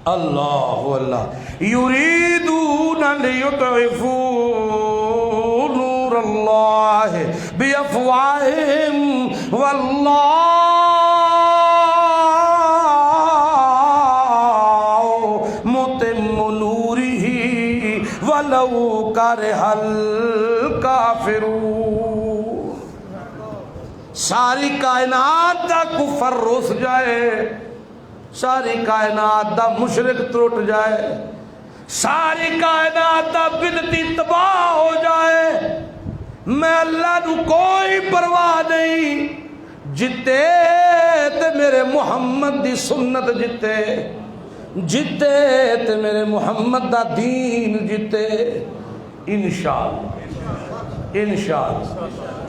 اللہ اللہ یریدون لیطفوا نور اللہ بافواہہم واللہ متم نورہ ولو کرہ الکافرون، ساری کائنات دا کفر رس جائے، ساری کائنات دا مشرک ترٹ جائے، ساری کائنات دا بدعتی تباہ ہو جائے، میں اللہ نو کوئی پرواہ نہیں، جتے تے میرے محمد دی سنت جتے تے میرے محمد دا دین جتے، انشاءاللہ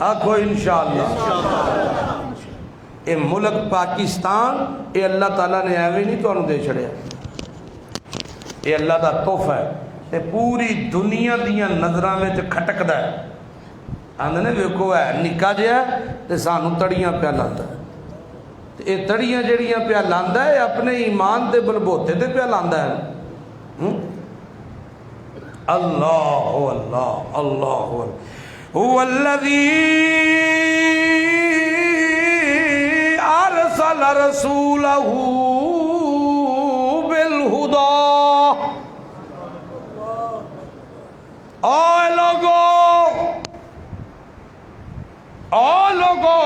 آکھو انشاءاللہ، اے ملک پاکستان اے اللہ تعالیٰ نے ایویں نہیں تو انہوں دے چھڑیا، اے اللہ دا تحفہ ہے، تے پوری دنیا دیاں نظرہ میں کھٹک دا ہے، آندھے نے ویکو ہے نکا جیا تے سانو تڑیاں پہ لاندہ ہے، تے اے تڑیاں جڑیاں پہ لاندہ ہے اپنے ایمان دے بلبوتے دے پہ لاندہ ہے، اللہ اللہ اللہ هو الذی ارسل رسولہ بالہدى، اے لوگو او لوگو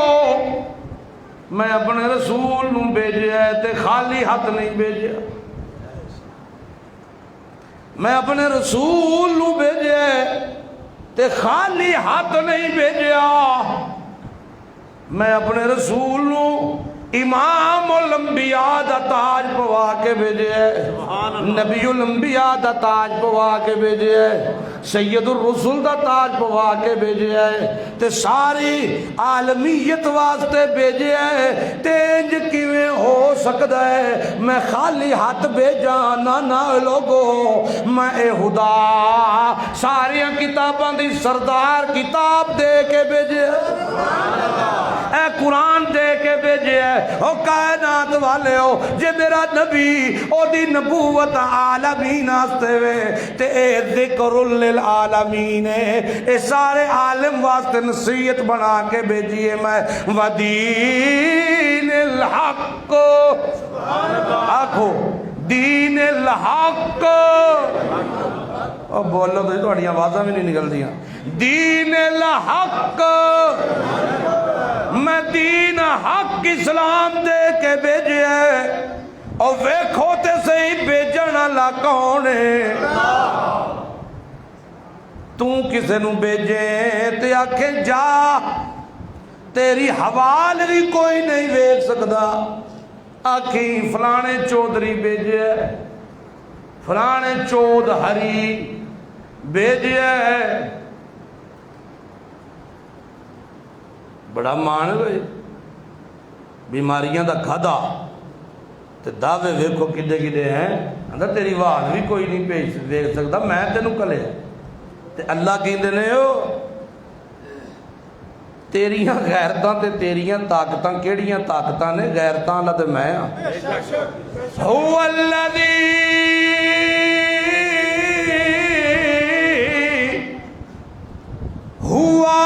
میں اپنے رسول نو بھیجیا ہے تے خالی ہاتھ نہیں بھیجیا، میں اپنے رسول نو بھیجیا ہے تے خالی ہاتھ نہیں بھیجیا، میں اپنے رسول نو امام الانبیاء دا تاج پوا کے بھیجے ہے، نبی الانبیاء دا تاج پوا کے بھیجے ہے، سید الرسول دا تاج پوا کے بھیجے ہے، تے ساری عالمیت واسطے بھیجے ہے، تے انج کیویں ہو سکدا ہے میں خالی ہاتھ بھیجا؟ نہ لوگو، میں اے خدا ساری کتاباں دی سردار کتاب دے کے بھیجے ہے، اے قرآن دے کے بھیجے ہے، او کائنات والے ہو جے میرا نبی او دی نبوت عالمین آستے وے تے اے ذکر للعالمین ہے، اے سارے عالم واسطے نصیحت بنا کے بھیجیے میں ودین الحق، آکھو دین الحق، بولو تو تھوڑی آوازاں بھی نہیں نکل دیا، دین الحق، میں دین حق اسلام دے کے بھیجے ہے، اور ویکھو تے صحیح بھیجن والا کون ہے؟ تو کسے نو بھیجے تے آکھیں جا، تیری حوال بھی کوئی نہیں ویکھ سکدا، آکھیں فلانے چودھری بھیجے ہے، فلانے چودھری بھیجے ہے، بڑا مان ہوئے بیماریاں دا کھدا تے دعوے ویکھو کڈے کڈے ہیں، اندر تیری آواز بھی کوئی نہیں بھیج دیکھ سکتا، میں تینوں کلے تے اللہ کہندے نے او تیریاں غیرتاں تے تیریاں طاقتاں کیڑیاں طاقتاں نے؟ غیرتاں اللہ تے میں ہاں، هو الذی ہوا،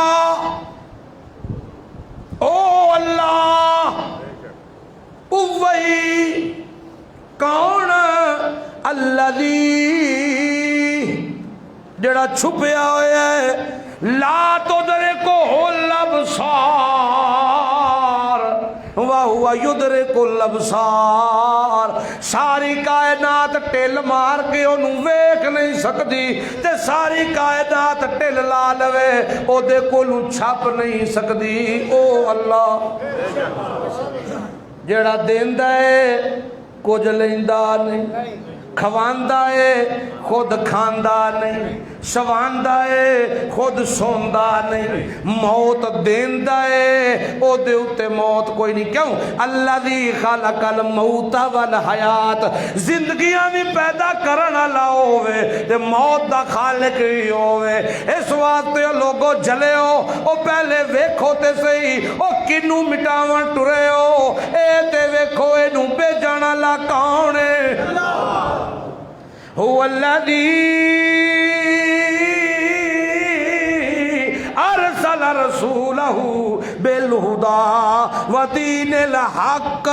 او اللہ وہی کون، الذی جڑا چھپیا ہویا ہے، لا تدرکہ الابصار وہو یدرک الابصار، ساری کائنات ٹل مار کے انہوں ویکھ نہیں سکتی تے ساری کائنات ٹل لا لوے او دے کولوں چھپ نہیں سکتی، او اللہ جڑا دیندا ہے کچھ لیندا نہیں، کھواندا ہے خود کھاندا نہیں، سواندا ہے خود سوندا نہیں، موت دیندا ہے او دے اتے موت کوئی نہیں، کیوں؟ الذی خلق الموت والحیات، زندگیاں بھی پیدا کرن والا ہوے تے موت دا خالق ہی ہوے، اس واسطے لوگو جلے ہو او پہلے ویکھو تے صحیح او کنوں مٹاون ٹرے ہو، اے تے ویکھو اینوں بھیجن والا کون ہے؟ هو الذی ارسل رسولہ بالہدی ودین الحق،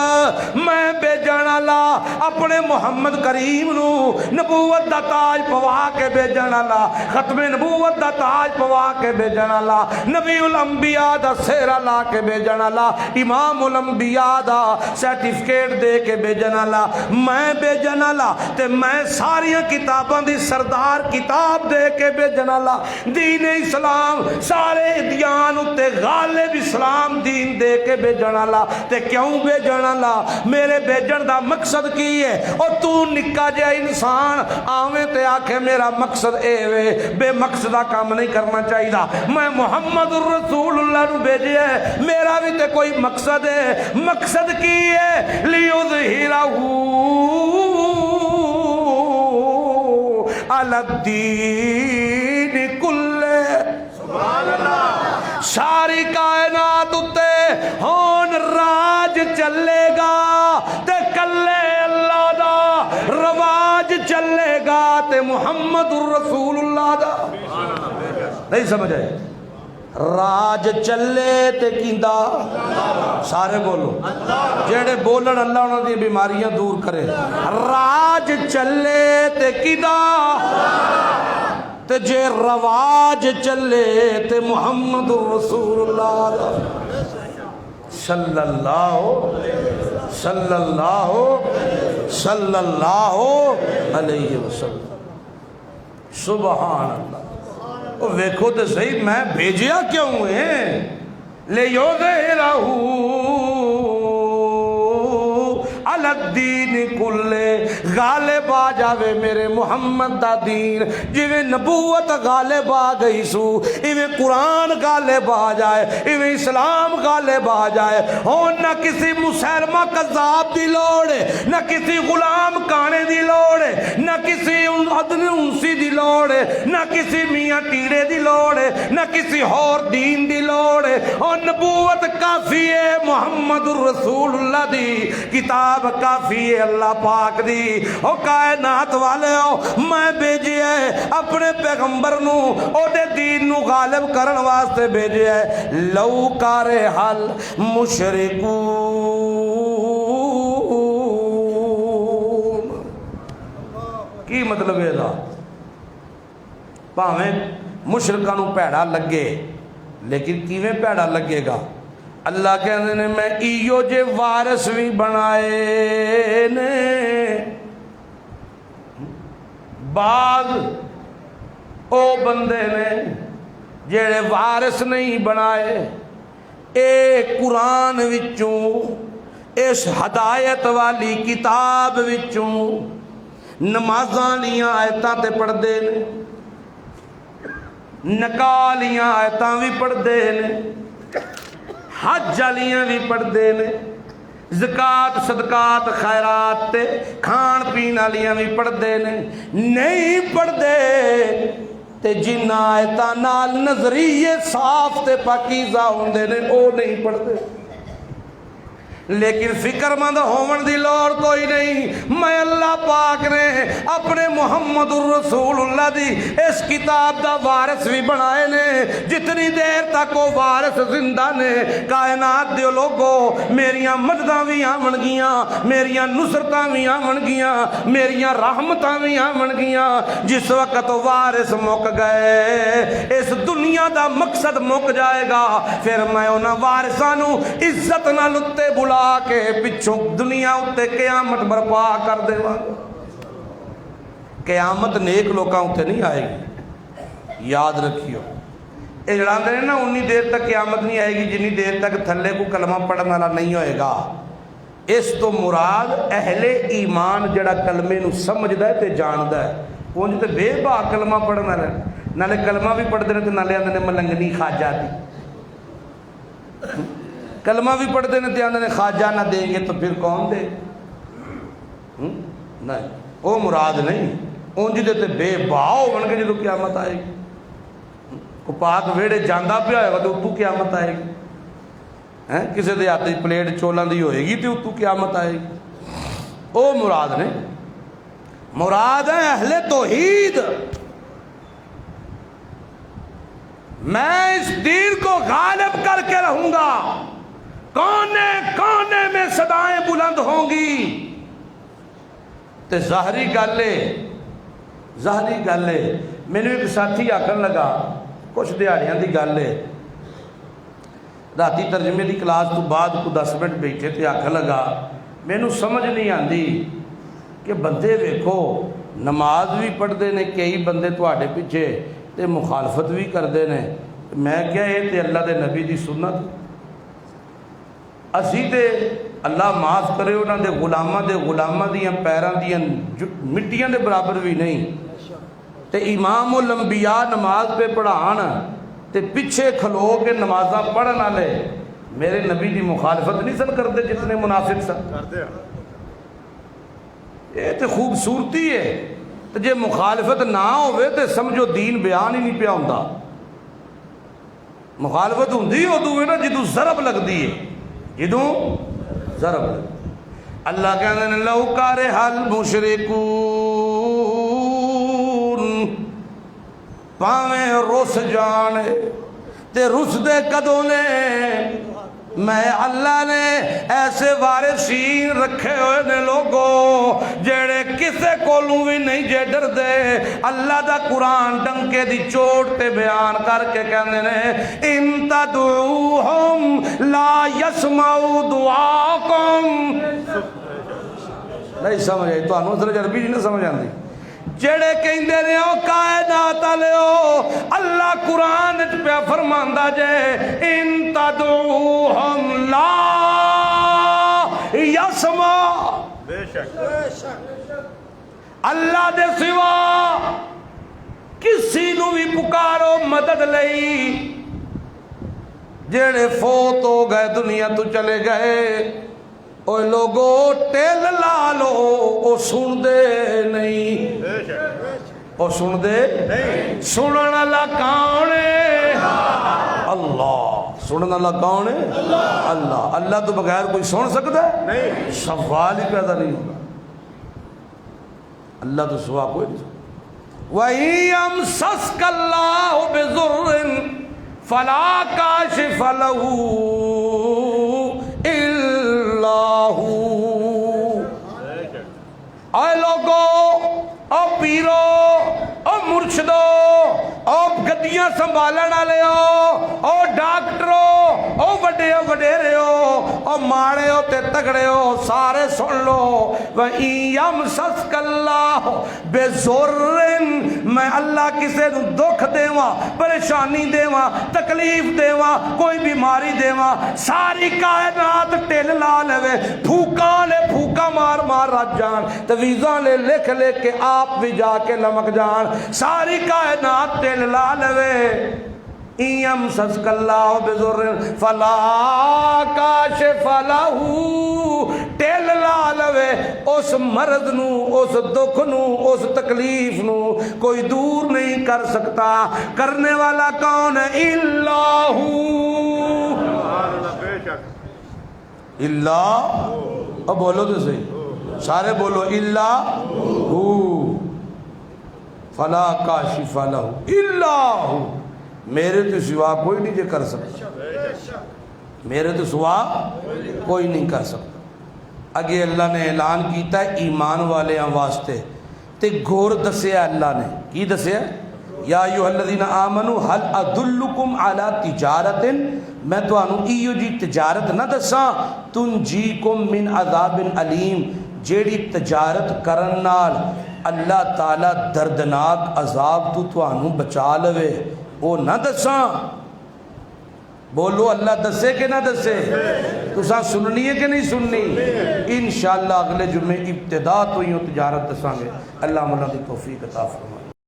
میں بھیجن والا اپنے محمد کریم نو نبوت دا تاج پوا کے بھیجن والا، ختم نبوت دا تاج پوا کے بھیجن والا، نبی الانبیاء دا سہرا لا کے بھیجن والا، امام الانبیاء دا سرٹیفکیٹ دے کے بھیجن والا، میں بھیجن والا تے میں ساری کتاباں دی سردار کتاب دے کے بھیجن والا، دین اسلام سارے دیان اتے غالب اسلام دین دے کے بھیجن والا، تے کیوں بھیجن والا؟ میرے بھیجن دا مقصد کی ہے؟ اور تو نکا جا انسان آویں تے آکھے میرا مقصد اے وے، بے مقصدہ کام نہیں کرنا چاہیے، میں محمد الرسول اللہ نو بھیجے ہے، میرا بھی تے کوئی مقصد ہے، مقصد کی ہے؟ لیظہرہ علی الدین کلہ، سبحان اللہ، ساری کائنات اتے ہون راج چلے گا تے کلے اللہ دا رواج چلے گا تے محمد الرسول اللہ دا، نہیں سمجھ آئے؟ راج چلے تے کیندا، سارے بولو، جیڑے بولن اللہ انہوں دی بیماریاں دور کرے، راج چلے تے کیندا تے جے رواج چلے تے محمد رسول اللہ صلی اللہ علیہ وسلم۔ سبحان اللہ۔ وہ ویکھو تے صحیح میں بھیجیا کیوں ہے؟ لیظہرہ علی الدین کلے، غالب آ جاوے میرے محمد دا دین، جویں نبوت غالب آ گئی سو ایویں قرآن غالب آ جائے، ایویں اسلام غالب آ جائے۔ ہون نہ کسی مسلمہ قذاب دی لوڑ ہے، نہ کسی غلام کانے دی لوڑ ہے، نہ کسی عدن انسی دی لوڑ ہے، نہ کسی میاں ٹیڑے دی لوڑ ہے، نہ کسی اور دین دی لوڑ ہے۔ اور نبوت کافی ہے محمد الرسول اللہ دی، کتاب کافی ہے اللہ پاک دی۔ او کائنات والے ہو، میں بھیجے ہے اپنے پیغمبر نو او دے دین نو غالب کرن واسطے بھیجے ہے۔ لو کارے حل مشرکون، کی مطلب ہے دا؟ پاویں مشرکاں نو پیڑا لگے، لیکن کیویں پیڑا لگے گا؟ اللہ کہندے نے میں ایو جے وارث بھی بنائے نے، بعض او بندے نے جڑے وارث نہیں بنائے، اے قرآن وچوں اس ہدایت والی کتاب وچوں نمازاں لیاں آیتاں تے پڑھ دے نے، نکاح لیاں آیتاں بھی پڑھ دے نے، حج والیاں بھی پڑھ دے نے، زکات صدقات خیرات تے کھان پین والیاں بھی پڑھ دے نے۔ نہیں پڑھ دے تے جنہ آیتاں نال نظریے صاف تے پاکیزہ ہوندے نے او نہیں پڑھ دے، لیکن فکر مند ہون دی لوڑ کوئی نہیں۔ میں اللہ پاک نے اپنے محمد الرسول اللہ دی اس کتاب دا وارث بھی بنائے نے، جتنی دیر تک وہ وارث زندہ نے کائنات دے لوگوں میریاں مدداں بھی آون گیاں، میریاں نصرتاں بھی آون گیاں، میریاں رحمتاں بھی آون گیاں۔ جس وقت وارث مک گئے اس دنیا دا مقصد مک جائے گا، پھر میں انہاں وارثاں نو عزت نال اتے بلا کے پچھوں دنیا اتے قیامت برپا کر دے گا۔ قیامت نیک لوکاں اتے نہیں آئے گی، یاد رکھیو۔ یہ جڑا دے نا انی دیر تک قیامت نہیں آئے گی جنی دیر تک تھلے کو کلمہ پڑھنے والا نہیں ہوئے گا۔ اس تو مراد اہل ایمان جڑا کلمے نو سمجھدا ہے تے جاندا ہے، اونج تے بے با کلمہ پڑھن والا نالے کلمہ بھی پڑھدے نے تے نالے آندے نے ملنگنی خواجہ دی، کلمہ بھی پڑھتے ہیں تے آندے نے خواجہ نہ دیں گے تو پھر کون دے؟ نہیں، وہ مراد نہیں۔ اونج دے تے بے باؤ بن کے جدو قیامت آئے گی، کو پاک ویڑے جاندہ پہ آئے گا تو اتو قیامت آئے گی، کسی دے آتے پلیٹ چولاں دی ہوئے گی تو اتو قیامت آئے گی۔ وہ مراد نہیں، مراد ہے اہل توحید۔ میں اس دین کو غالب کر کے رہوں گا، کونے کونے میں صدائیں بلند ہوں گی۔ تے ظاہری گل ہے میں نے ایک ساتھی آکھن لگا کچھ دیہڑیاں دی گل ہے، راتی ترجمے دی کلاس تو بعد کو 10 منٹ بیٹھے تے آکھن لگا مینوں سمجھ نہیں آندی کہ بندے ویکھو نماز بھی پڑھتے ہیں کئی بندے تواڈے پیچھے تے مخالفت بھی کرتے ہیں۔ میں کیا یہ تے اللہ دے نبی دی سنت، اسی تے اللہ معاف کرے انہاں دے غلاماں دیاں پیراں دیاں مٹیاں دے برابر بھی نہیں۔ تے امام الانبیاء نماز پہ پڑھان تے پیچھے کھلو کے نمازاں پڑھن والے میرے نبی دی مخالفت نہیں سن کرتے جتنے منافق سن کرتے ہیں۔ یہ تے خوبصورتی ہے، تے جے مخالفت نہ ہوئے تے سمجھو دین بیان ہی نہیں پیا ہوندا۔ مخالفت ہوندی ادو ہے نا جدوں ضرب لگدی ہے، جدوں ضرب لگدی۔ اللہ کہندے نے لو کارہ المشرکون، پاویں رس جان تے رس دے کدوں نے میں اللہ نے ایسے وارثین رکھے ہوئے نے لوگو جڑے کسے کولوں بھی نہیں جے ڈر دے اللہ دا قرآن ڈنکے دی چوٹ تے بیان کر کے کہندے نے ان تدعوہم لا یسمعوا دعاکم نہیں سمجھ آئی تو انہوں سر عربی نہیں سمجھ آندی جڑے کہندے نے او کائنات والےو اللہ قرآن وچ پیا فرماندا جے ان تدعوہم لا یسمع بے شک اللہ دے سوا کسی نو بھی پکارو مدد لئی جڑے فوت ہو گئے دنیا تو چلے گئے اوہ لوگو ٹیل لا لو او سن دے نہیں او سن دے سنن اللہ کون ہے اللہ سنن اللہ کون ہے اللہ اللہ تو بغیر کوئی سن سکتا ہے نہیں سوال ہی پیدا نہیں ہوگا اللہ تو سوا کوئی نہیں سکتا وَإِن يَمْسَسْكَ اللَّهُ بِضُرٍّ فَلَا كَاشِفَ لَهُ اللہ اے لوگو او پیرو او مرشدو او گدیاں سنبھالن والے او ڈاکٹرو او وڈے وڈیرے او ماڑے ہو تے تگڑے ہو سارے سن لو وَإِن يَمْسَسْكَ اللَّهُ بِضُرٍّ میں اللہ کسے نو دکھ دیواں پریشانی دیواں تکلیف دیواں کوئی بیماری دیواں ساری کائنات ٹل لا لے پھوکاں لے پھوکا مار مار رج جان تویزاں لے لکھ لے کے آپ بھی جا کے لمک جان ساری کائنات ٹل لا لے ایم سسک اللہ بزر فلا کاشف لہو ٹیل لا لوے اس مرض نو اس دکھ نو اس تکلیف نو کوئی دور نہیں کر سکتا کرنے والا کون ہے اللہ اللہ اب بولو تو صحیح سارے بولو اللہ فلا کاشف لہو اللہ میرے تو سوا کوئی نہیں جے کر سکتا میرے تو سوا کوئی نہیں کر سکتا اگے اللہ نے اعلان کیتا ہے ایمان والے واسطے تے گور دسیا اللہ نے کی دسیا یا ایھا الذین آمنوا هل ادلکم علی تجارت میں تو انو ایو جی تجارت نہ دساں تنجیکم من عذاب علیم جیڑی تجارت کرن نال اللہ تعالی دردناک عذاب تو انو بچا لوے وہ نہ دساں بولو اللہ دسے کہ نہ دسے تو ساں سننی ہے کہ نہیں سننی انشاءاللہ اگلے جمعے ابتدا تو ہی تجارت دساں گے اللہ مولا دی توفیق عطا فرمائے